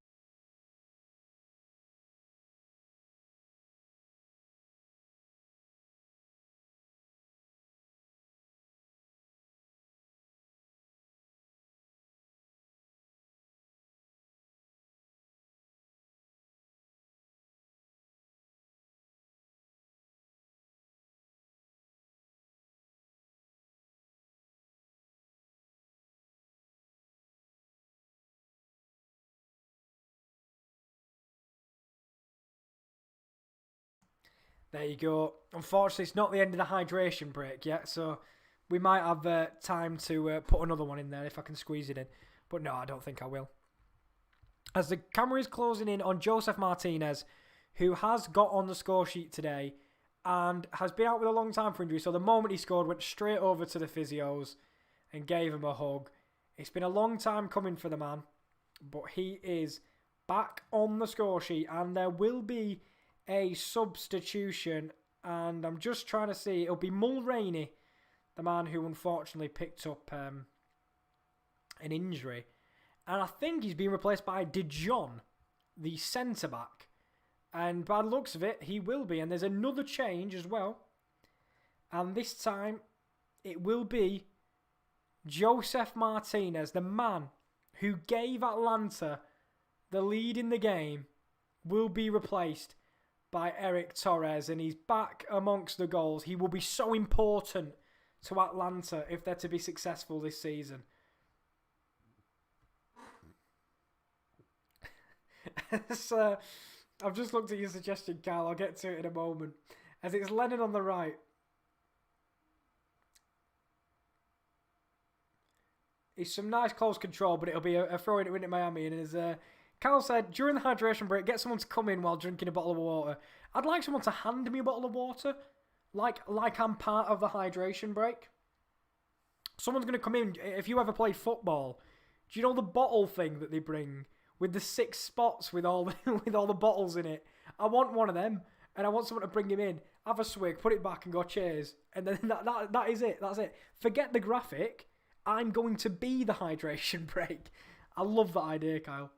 There you go. Unfortunately, it's not the end of the hydration break yet, so we might have time to put another one in there if I can squeeze it in. But no, I don't think I will. As the camera is closing in on Jozef Martinez, who has got on the score sheet today and has been out with a long time for injury. So the moment he scored, went straight over to the physios and gave him a hug. It's been a long time coming for the man, but he is back on the score sheet, and there will be a substitution, and I'm just trying to see. It'll be Mulroney, the man who unfortunately picked up an injury, and I think he's being replaced by De Jong, the centre-back, and by the looks of it, he will be. And there's another change as well, and this time it will be Jozef Martinez, the man who gave Atlanta the lead in the game, will be replaced by Eric Torres, and he's back amongst the goals. He will be so important to Atlanta if they're to be successful this season. So, I've just looked at your suggestion, Kyle. I'll get to it in a moment. As it's Lennon on the right. It's some nice close control, but it'll be a throw in at Miami. And as Kyle said, during the hydration break, get someone to come in while drinking a bottle of water. I'd like someone to hand me a bottle of water, like I'm part of the hydration break. Someone's going to come in. If you ever played football, do you know the bottle thing that they bring with the 6 spots with all the bottles in it? I want one of them, and I want someone to bring him in, have a swig, put it back, and go cheers. And then that is it. That's it. Forget the graphic. I'm going to be the hydration break. I love that idea, Kyle.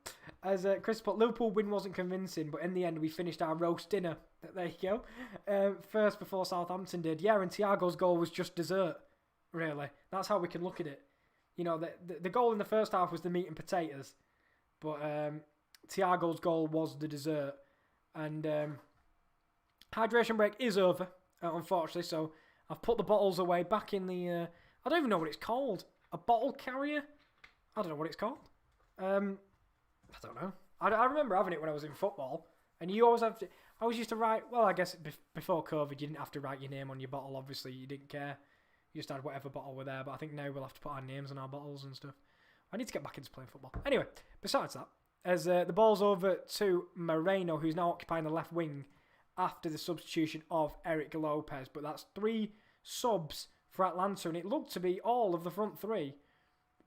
As Chris put, Liverpool win wasn't convincing, but in the end we finished our roast dinner. There you go. First before Southampton did. Yeah, and Thiago's goal was just dessert, really. That's how we can look at it. You know, the goal in the first half was the meat and potatoes, but Thiago's goal was the dessert. And hydration break is over, unfortunately, so I've put the bottles away back in the... I don't even know what it's called. A bottle carrier? I don't know what it's called. I don't know. I remember having it when I was in football. And you always have to... I always used to write... Well, I guess before COVID, you didn't have to write your name on your bottle, obviously. You didn't care. You just had whatever bottle were there. But I think now we'll have to put our names on our bottles and stuff. I need to get back into playing football. Anyway, besides that, as the ball's over to Moreno, who's now occupying the left wing after the substitution of Eric Lopez. But that's 3 subs for Atlanta, and it looked to be all of the front 3.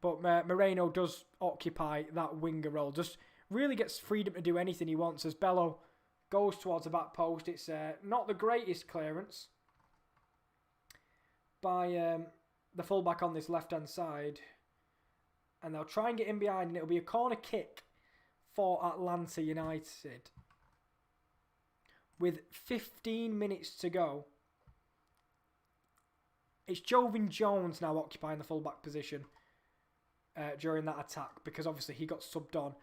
But Moreno does occupy that winger role. Just really gets freedom to do anything he wants as Bello goes towards the back post. It's not the greatest clearance by the fullback on this left-hand side. And they'll try and get in behind, and it'll be a corner kick for Atlanta United. With 15 minutes to go. It's Joevin Jones now occupying the fullback position during that attack, because obviously he got subbed on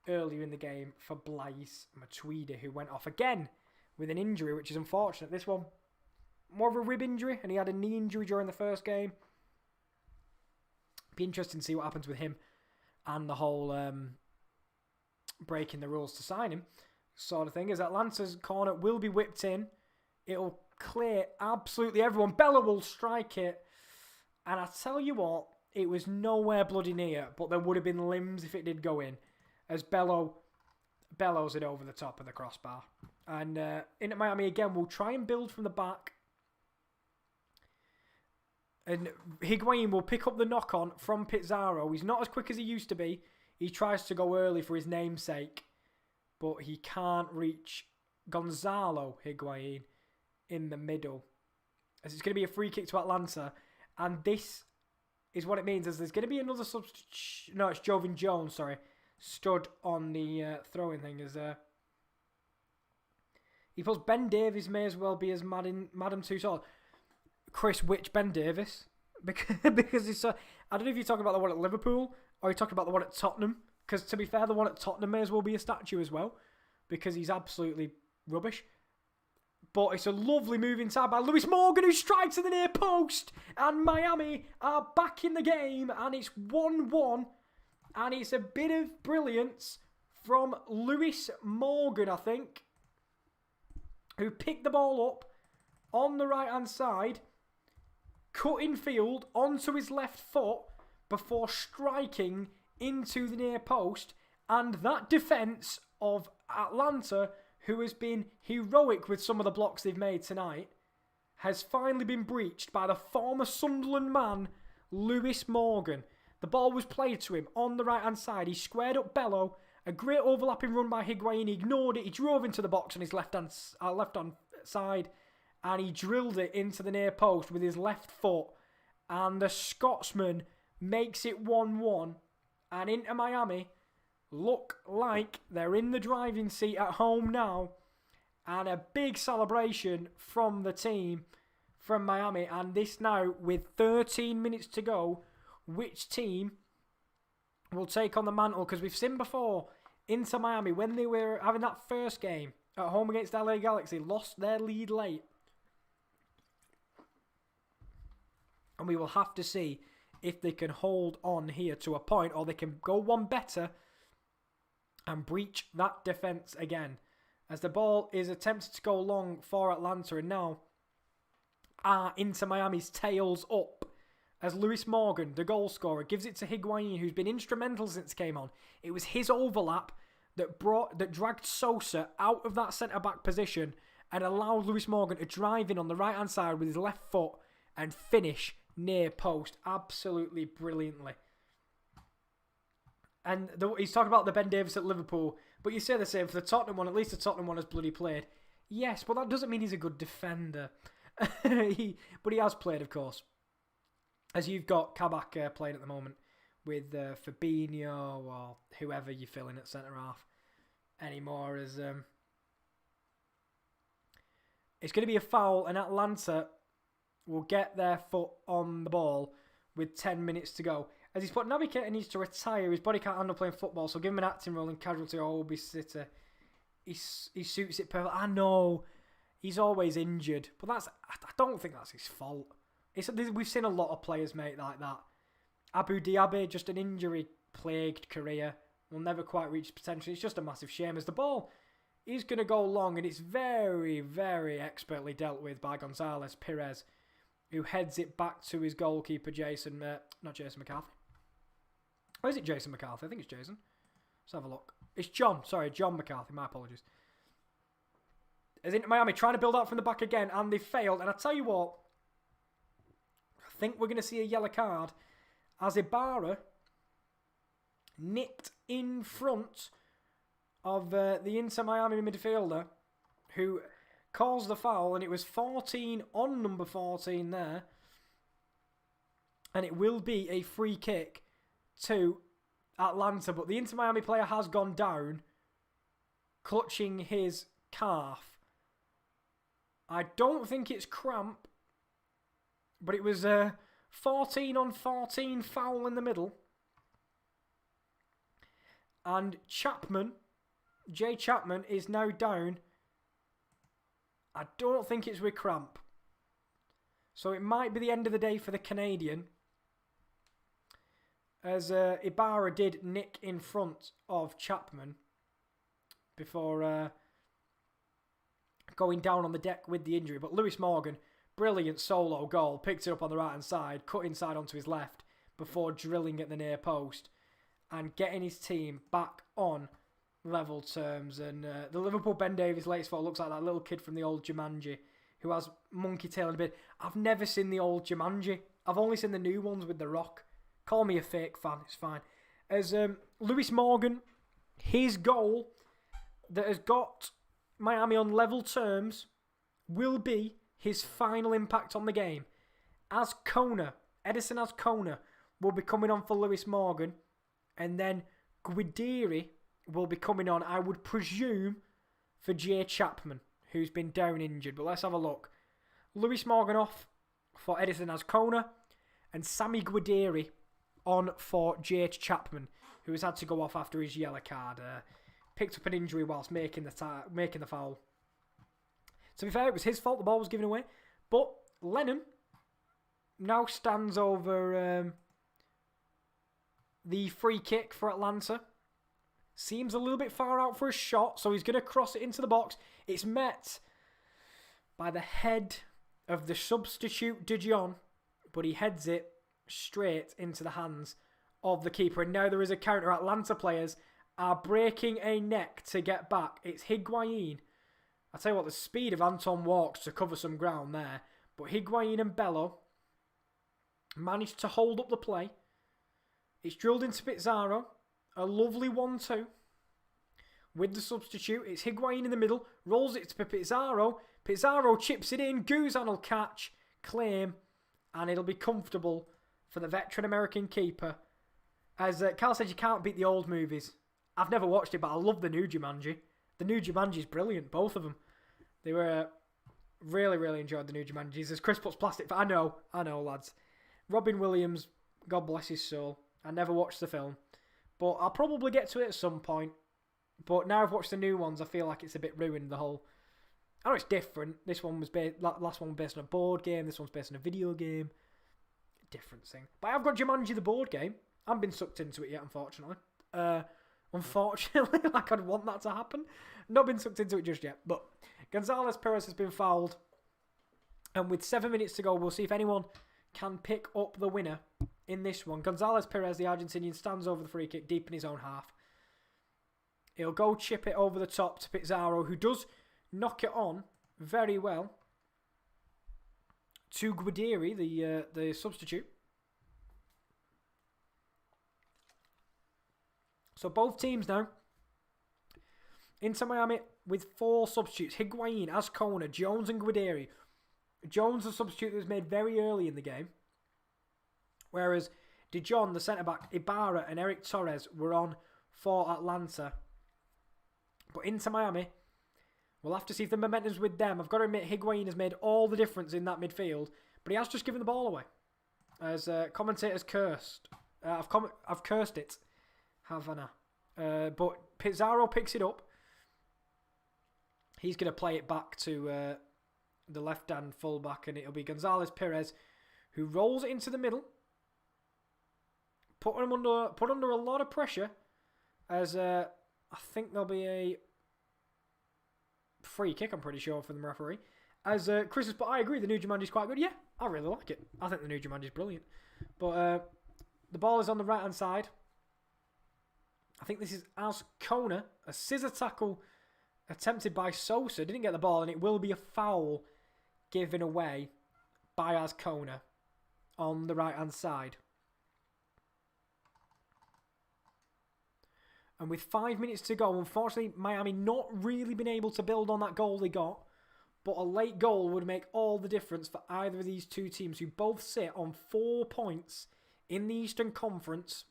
earlier in the game for Blaise Matuidi, who went off again with an injury, which is unfortunate. This one, more of a rib injury, and he had a knee injury during the first game. Be interesting to see what happens with him and the whole breaking the rules to sign him sort of thing. As Atlanta's corner will be whipped in. It'll clear absolutely everyone. Bella will strike it. And I tell you what, it was nowhere bloody near, but there would have been limbs if it did go in. As bellows it over the top of the crossbar. And in at Miami again, we'll try and build from the back. And Higuain will pick up the knock-on from Pizarro. He's not as quick as he used to be. He tries to go early for his namesake. But he can't reach Gonzalo Higuain in the middle. As it's going to be a free kick to Atlanta. And this is what it means. As there's going to be another substitution. No, it's Joevin Jones, sorry. Stood on the throwing thing. As he puts Ben Davies may as well be as Madam Tussauds. Chris, which Ben Davies? Because it's I don't know if you're talking about the one at Liverpool or you're talking about the one at Tottenham. Because to be fair, the one at Tottenham may as well be a statue as well. Because he's absolutely rubbish. But it's a lovely move inside by Lewis Morgan, who strikes to the near post. And Miami are back in the game. And it's 1-1. And it's a bit of brilliance from Lewis Morgan, I think. Who picked the ball up on the right-hand side. Cut in field onto his left foot before striking into the near post. And that defence of Atlanta, who has been heroic with some of the blocks they've made tonight, has finally been breached by the former Sunderland man, Lewis Morgan. The ball was played to him on the right-hand side. He squared up Bello. A great overlapping run by Higuain. He ignored it. He drove into the box on his left-hand side. And he drilled it into the near post with his left foot. And the Scotsman makes it 1-1. And Inter Miami look like they're in the driving seat at home now. And a big celebration from the team from Miami. And this now, with 13 minutes to go, which team will take on the mantle? Because we've seen before, Inter Miami, when they were having that first game at home against LA Galaxy, lost their lead late. And we will have to see if they can hold on here to a point, or they can go one better and breach that defence again. As the ball is attempted to go long for Atlanta, and now Inter Miami's tails up as Lewis Morgan, the goal scorer, gives it to Higuain, who's been instrumental since he came on. It was his overlap that dragged Sosa out of that centre-back position and allowed Lewis Morgan to drive in on the right-hand side with his left foot and finish near post absolutely brilliantly. And he's talking about the Ben Davies at Liverpool, but you say the same for the Tottenham one. At least the Tottenham one has bloody played. Yes, but that doesn't mean he's a good defender. But he has played, of course. As you've got Kabak playing at the moment with Fabinho or whoever you're filling at centre-half anymore. As it's going to be a foul, and Atlanta will get their foot on the ball with 10 minutes to go. As he's put, Navigator needs to retire. His body can't handle playing football, so give him an acting role in casualty or be sitter. He suits it perfectly. I know he's always injured, but I don't think that's his fault. We've seen a lot of players make like that. Abu Diaby, just an injury-plagued career, will never quite reach potential. It's just a massive shame, as the ball is going to go long, and it's very, very expertly dealt with by Gonzalo Perez, who heads it back to his goalkeeper, not Jason McCarthy. Or is it Jason McCarthy? I think it's Jason. Let's have a look. It's John McCarthy. My apologies. As Inter Miami trying to build out from the back again, and they failed. And I tell you what, I think we're going to see a yellow card as Ibarra nipped in front of the Inter Miami midfielder, who caused the foul, and it was 14 on number 14 there. And it will be a free kick to Atlanta, but the Inter Miami player has gone down, clutching his calf. I don't think it's cramp, but it was a 14 on 14 foul in the middle. And Jay Chapman is now down. I don't think it's with cramp. So it might be the end of the day for the Canadian, as Ibarra did nick in front of Chapman before going down on the deck with the injury. But Lewis Morgan, brilliant solo goal, picked it up on the right-hand side, cut inside onto his left before drilling at the near post and getting his team back on level terms. And the Liverpool Ben Davies latest photo looks like that little kid from the old Jumanji who has monkey tail and a beard. I've never seen the old Jumanji. I've only seen the new ones with The Rock. Call me a fake fan, it's fine. As Lewis Morgan, his goal that has got Miami on level terms will be his final impact on the game. As Edison Azcona will be coming on for Lewis Morgan, and then Guidiri will be coming on, I would presume, for Jay Chapman, who's been down injured. But let's have a look. Lewis Morgan off for Edison Azcona, and Sammy Guidiri on for Jay Chapman, who has had to go off after his yellow card. Picked up an injury whilst making the foul. To be fair, it was his fault the ball was given away. But Lennon now stands over the free kick for Atlanta. Seems a little bit far out for a shot, so he's going to cross it into the box. It's met by the head of the substitute De Jong, but he heads it straight into the hands of the keeper. And now there is a counter. Atlanta players are breaking a neck to get back. It's Higuain. I tell you what, the speed of Anton walks to cover some ground there. But Higuain and Bello managed to hold up the play. It's drilled into Pizarro. A lovely 1-2. With the substitute, it's Higuain in the middle. Rolls it to Pizarro. Pizarro chips it in. Guzan will catch, claim, and it'll be comfortable for the veteran American keeper. As Carl said, you can't beat the old movies. I've never watched it, but I love the new Jumanji. The new Jumanji is brilliant, both of them. They were Really, really enjoyed the new Jumanjis. As Chris puts plastic... I know, lads. Robin Williams, God bless his soul. I never watched the film. But I'll probably get to it at some point. But now I've watched the new ones, I feel like it's a bit ruined, the whole... I know it's different. This one was last one was based on a board game. This one's based on a video game. Different thing. But I've got Jumanji the board game. I haven't been sucked into it yet, unfortunately. Unfortunately, like I'd want that to happen. Not been sucked into it just yet. But Gonzalo Perez has been fouled. And with 7 minutes to go, we'll see if anyone can pick up the winner in this one. Gonzalo Perez, the Argentinian, stands over the free kick deep in his own half. He'll go chip it over the top to Pizarro, who does knock it on very well to Guideri, the substitute. So both teams now into Miami with 4 substitutes. Higuain, Azcona, Jones and Guideri. Jones, a substitute that was made very early in the game. Whereas De Jong, the centre-back, Ibarra and Eric Torres were on for Atlanta. But into Miami, we'll have to see if the momentum's with them. I've got to admit, Higuain has made all the difference in that midfield, but he has just given the ball away. As commentators cursed. I've cursed it. Havana. But Pizarro picks it up. He's going to play it back to the left-hand fullback, and it'll be Gonzalo Perez who rolls it into the middle. Put under a lot of pressure, as I think there'll be a free kick, I'm pretty sure, from the referee. As Chris has put, I agree, the new Jumanji's quite good. Yeah, I really like it. I think the new Jumanji's brilliant. But the ball is on the right-hand side. I think this is Azcona. A scissor tackle attempted by Sosa. Didn't get the ball, and it will be a foul given away by Azcona on the right-hand side. And with 5 minutes to go, unfortunately, Miami not really been able to build on that goal they got. But a late goal would make all the difference for either of these two teams, who both sit on 4 points in the Eastern Conference.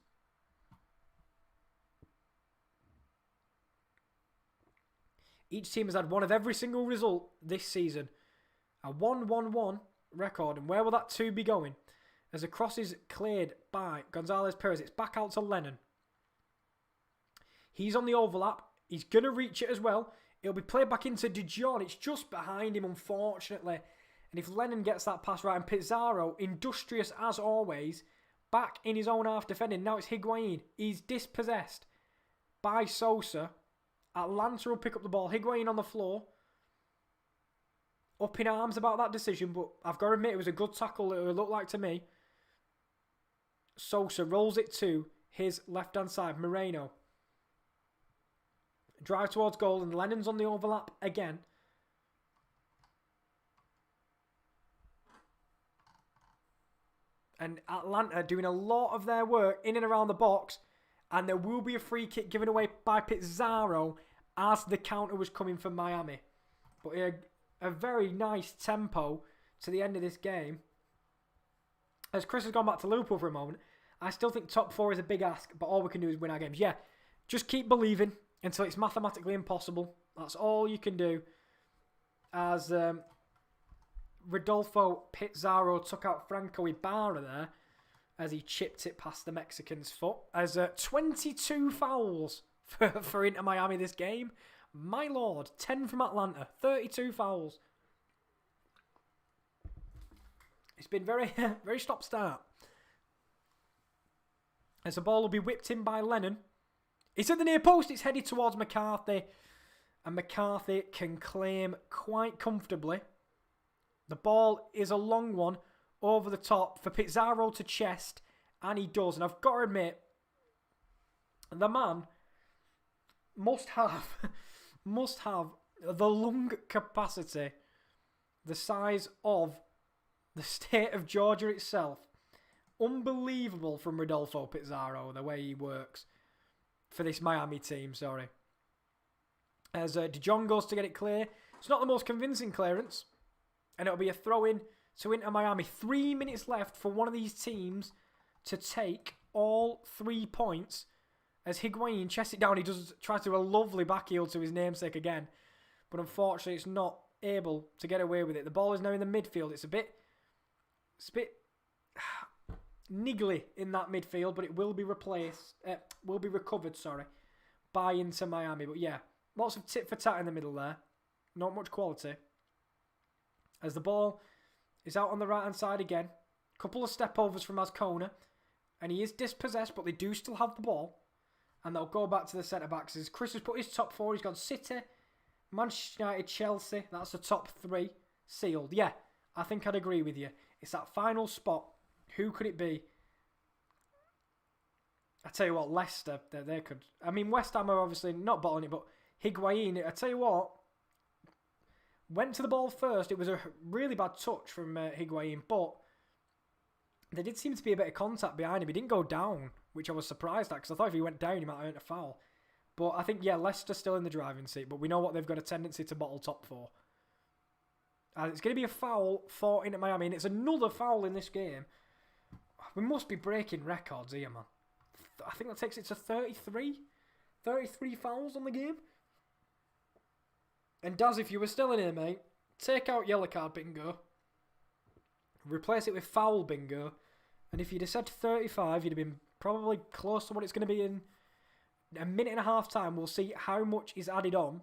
Each team has had one of every single result this season. A 1-1-1 record. And where will that 2 be going? As the cross is cleared by Gonzalo Perez, it's back out to Lennon. He's on the overlap. He's going to reach it as well. It'll be played back into De Jong. It's just behind him, unfortunately. And if Lennon gets that pass right, and Pizarro, industrious as always, back in his own half defending. Now it's Higuain. He's dispossessed by Sosa. Atlanta will pick up the ball. Higuain on the floor. Up in arms about that decision, but I've got to admit it was a good tackle, it looked like to me. Sosa rolls it to his left-hand side, Moreno. Drive towards goal, and Lennon's on the overlap again. And Atlanta doing a lot of their work in and around the box. And there will be a free kick given away by Pizarro as the counter was coming from Miami. But a very nice tempo to the end of this game. As Chris has gone back to Liverpool for a moment, I still think top 4 is a big ask, but all we can do is win our games. Yeah, just keep believing until it's mathematically impossible. That's all you can do. As Rodolfo Pizarro took out Franco Ibarra there, as he chipped it past the Mexican's foot. As 22 fouls for Inter Miami this game. My lord, 10 from Atlanta, 32 fouls. It's been very, very stop-start. As the ball will be whipped in by Lennon. It's at the near post, it's headed towards McCarthy. And McCarthy can claim quite comfortably. The ball is a long one over the top for Pizarro to chest, and he does. And I've got to admit, the man must have the lung capacity the size of the state of Georgia itself. Unbelievable from Rodolfo Pizarro, the way he works for this Miami team, sorry. As De Jong goes to get it clear. It's not the most convincing clearance, and it'll be a throw-in to Inter Miami. 3 minutes left for one of these teams to take all 3 points. As Higuain chests it down, he does try to do a lovely back heel to his namesake again. But unfortunately, it's not able to get away with it. The ball is now in the midfield. It's a bit niggly in that midfield, but it will be recovered, by Inter Miami. But yeah, lots of tit for tat in the middle there. Not much quality. As the ball is out on the right-hand side again. Couple of step-overs from Azcona. And he is dispossessed, but they do still have the ball. And they'll go back to the centre-backs. As Chris has put his top 4, he's gone City, Manchester United, Chelsea. That's the top 3 sealed. Yeah, I think I'd agree with you. It's that final spot. Who could it be? I tell you what, Leicester, they could. I mean, West Ham are obviously not bottling it, but Higuain, I tell you what, went to the ball first. It was a really bad touch from Higuain, but there did seem to be a bit of contact behind him. He didn't go down, which I was surprised at, because I thought if he went down, he might have earned a foul. But I think, yeah, Leicester's still in the driving seat, but we know what they've got a tendency to bottle top 4. And it's going to be a foul for Inter Miami, and it's another foul in this game. We must be breaking records here, man. I think that takes it to 33. 33 fouls on the game. And Daz, if you were still in here, mate, take out yellow card bingo. Replace it with foul bingo. And if you'd have said 35, you'd have been probably close to what it's going to be in a minute and a half time. We'll see how much is added on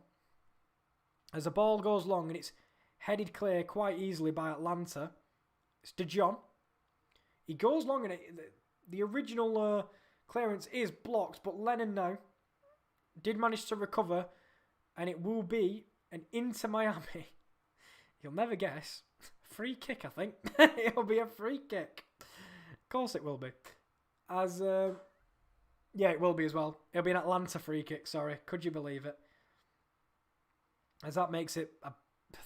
as the ball goes long, and it's headed clear quite easily by Atlanta. It's De Jong. He goes long, and the original clearance is blocked, but Lennon now did manage to recover, and it will be an Inter Miami. You'll never guess. Free kick, I think. It'll be a free kick. Of course it will be. Yeah, it will be as well. It'll be an Atlanta free kick, sorry. Could you believe it? As that makes it a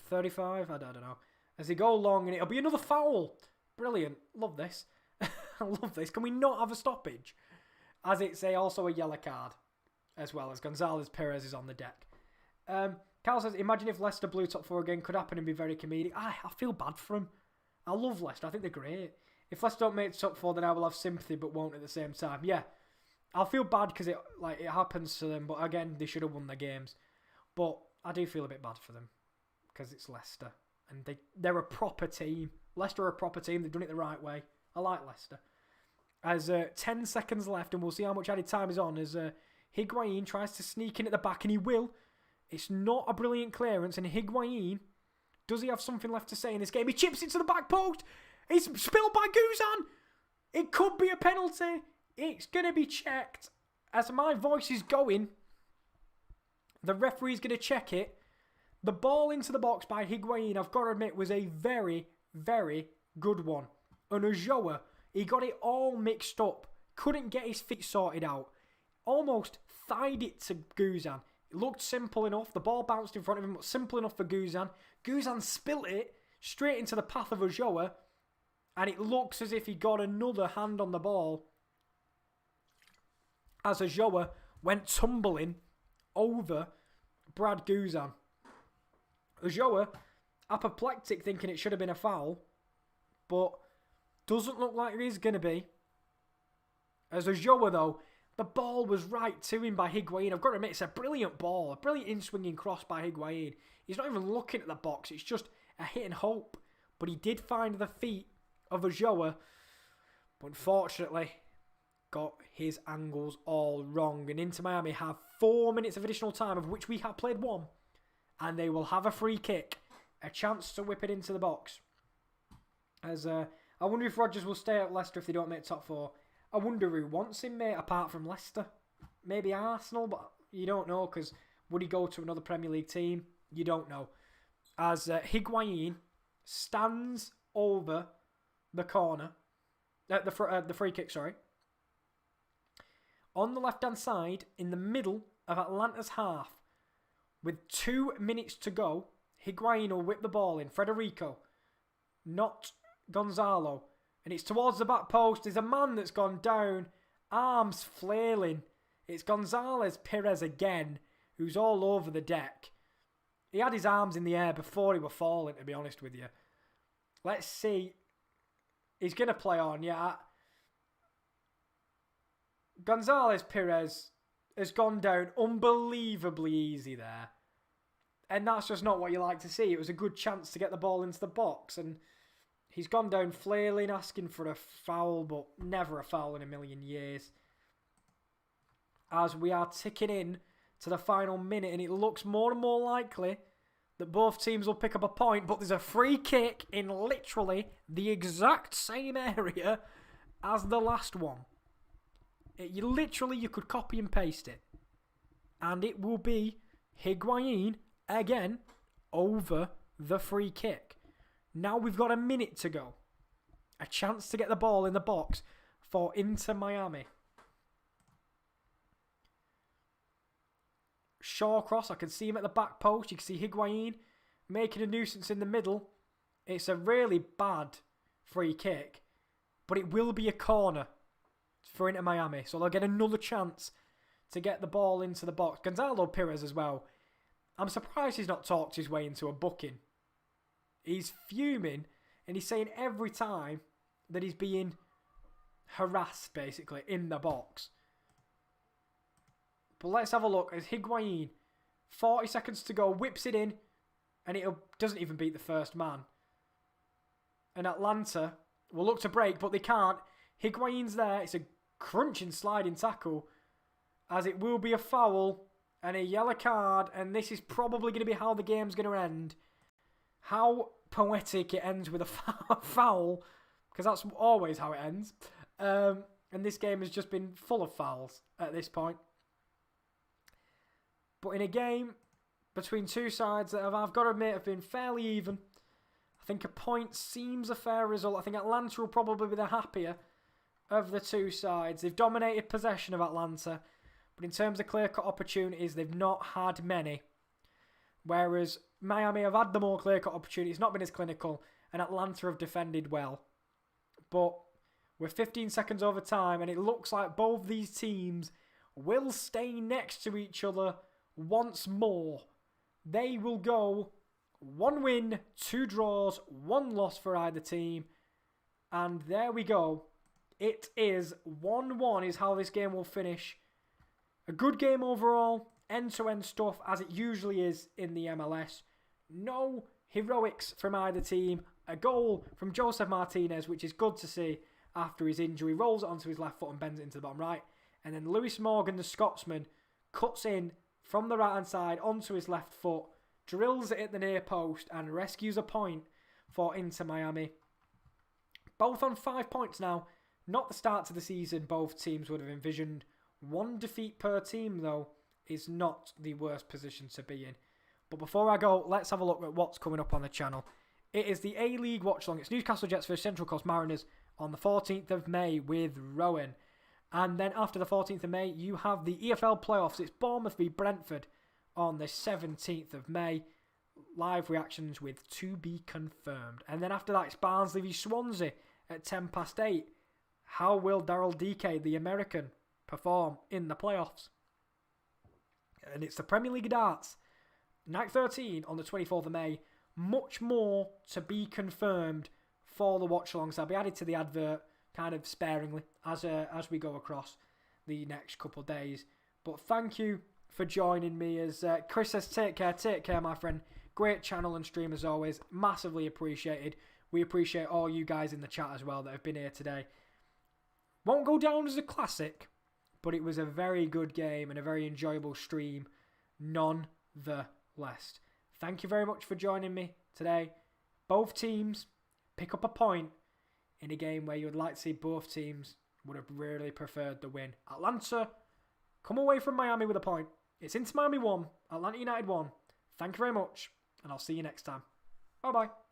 35? I don't know. As they go long, and it'll be another foul. Brilliant. Love this. I love this. Can we not have a stoppage? As it's also a yellow card, as well as Gonzalo Perez is on the deck. Carl says, imagine if Leicester blew top 4 again. Could happen and be very comedic. I feel bad for them. I love Leicester. I think they're great. If Leicester don't make top 4, then I will have sympathy, but won't at the same time. Yeah, I'll feel bad because it happens to them. But again, they should have won their games. But I do feel a bit bad for them because it's Leicester, and they're a proper team. Leicester are a proper team. They've done it the right way. I like Leicester. As 10 seconds left, and we'll see how much added time is on, as Higuain tries to sneak in at the back, and he will. It's not a brilliant clearance, and Higuain, does he have something left to say in this game? He chips it to the back post. It's spilled by Guzan. It could be a penalty. It's going to be checked. As my voice is going, the referee's going to check it. The ball into the box by Higuain, I've got to admit, was a very, very good one. And Ulloa, he got it all mixed up. Couldn't get his feet sorted out. Almost thied it to Guzan. It looked simple enough. The ball bounced in front of him, but simple enough for Guzan. Guzan spilt it straight into the path of Ulloa. And it looks as if he got another hand on the ball. As Ulloa went tumbling over Brad Guzan. Ulloa, apoplectic, thinking it should have been a foul. But doesn't look like it is going to be. As Ulloa, though, the ball was right to him by Higuain. I've got to admit, it's a brilliant ball. A brilliant in-swinging cross by Higuain. He's not even looking at the box. It's just a hit and hope. But he did find the feet of Ulloa. But unfortunately, got his angles all wrong. And Inter Miami have 4 minutes of additional time, of which we have played 1. And they will have a free kick. A chance to whip it into the box. As I wonder if Rodgers will stay at Leicester if they don't make top 4. I wonder who wants him, mate, apart from Leicester. Maybe Arsenal, but you don't know, because would he go to another Premier League team? You don't know. As Higuain stands over the corner, the free kick, sorry. On the left-hand side, in the middle of Atlanta's half, with 2 minutes to go, Higuain will whip the ball in. Federico, not Gonzalo. And it's towards the back post. There's a man that's gone down, arms flailing. It's Gonzalo Perez again, who's all over the deck. He had his arms in the air before he was falling, to be honest with you. Let's see. He's going to play on, yeah. Gonzalo Perez has gone down unbelievably easy there. And that's just not what you like to see. It was a good chance to get the ball into the box. And he's gone down flailing, asking for a foul, but never a foul in a million years. As we are ticking in to the final minute, and it looks more and more likely that both teams will pick up a point, but there's a free kick in literally the exact same area as the last one. You could copy and paste it. And it will be Higuain again over the free kick. Now we've got a minute to go. A chance to get the ball in the box for Inter Miami. Shaw cross, I can see him at the back post. You can see Higuain making a nuisance in the middle. It's a really bad free kick, but it will be a corner for Inter Miami. So they'll get another chance to get the ball into the box. Gonzalo Pires as well. I'm surprised he's not talked his way into a booking. He's fuming, and he's saying every time that he's being harassed, basically, in the box. But let's have a look as Higuain, 40 seconds to go, whips it in, and it doesn't even beat the first man. And Atlanta will look to break, but they can't. Higuain's there. It's a crunching sliding tackle, as it will be a foul and a yellow card, and this is probably going to be how the game's going to end. How poetic it ends with a foul, because that's always how it ends. And this game has just been full of fouls at this point. But in a game between two sides that I've got to admit have been fairly even, I think a point seems a fair result. I think Atlanta will probably be the happier of the two sides. They've dominated possession of Atlanta, but in terms of clear-cut opportunities, they've not had many. Whereas Miami have had the more clear-cut opportunities, not been as clinical, and Atlanta have defended well. But we're 15 seconds over time, and it looks like both these teams will stay next to each other once more. They will go 1 win, 2 draws, 1 loss for either team. And there we go. It is 1-1 is how this game will finish. A good game overall. End-to-end stuff as it usually is in the MLS. No heroics from either team. A goal from Jozef Martinez, which is good to see after his injury. Rolls it onto his left foot and bends it into the bottom right. And then Lewis Morgan, the Scotsman, cuts in from the right-hand side onto his left foot, drills it at the near post and rescues a point for Inter Miami. Both on 5 points now. Not the start to the season both teams would have envisioned. 1 defeat per team, though, is not the worst position to be in. But before I go, let's have a look at what's coming up on the channel. It is the A-League Watchalong. It's Newcastle Jets vs Central Coast Mariners on the 14th of May with Rowan. And then after the 14th of May, you have the EFL Playoffs. It's Bournemouth v Brentford on the 17th of May. Live reactions with to be confirmed. And then after that, it's Barnsley v Swansea at 8:10. How will Daryl DK, the American, perform in the playoffs? And it's the Premier League darts. Night 13 on the 24th of May. Much more to be confirmed for the watch-alongs. They'll be added to the advert kind of sparingly as we go across the next couple of days. But thank you for joining me. As Chris says, take care, my friend. Great channel and stream as always. Massively appreciated. We appreciate all you guys in the chat as well that have been here today. Won't go down as a classic, but it was a very good game and a very enjoyable stream nonetheless. Thank you very much for joining me today. Both teams pick up a point in a game where you would like to see both teams would have really preferred the win. Atlanta come away from Miami with a point. It's Inter Miami 1, Atlanta United 1. Thank you very much, and I'll see you next time. Bye-bye.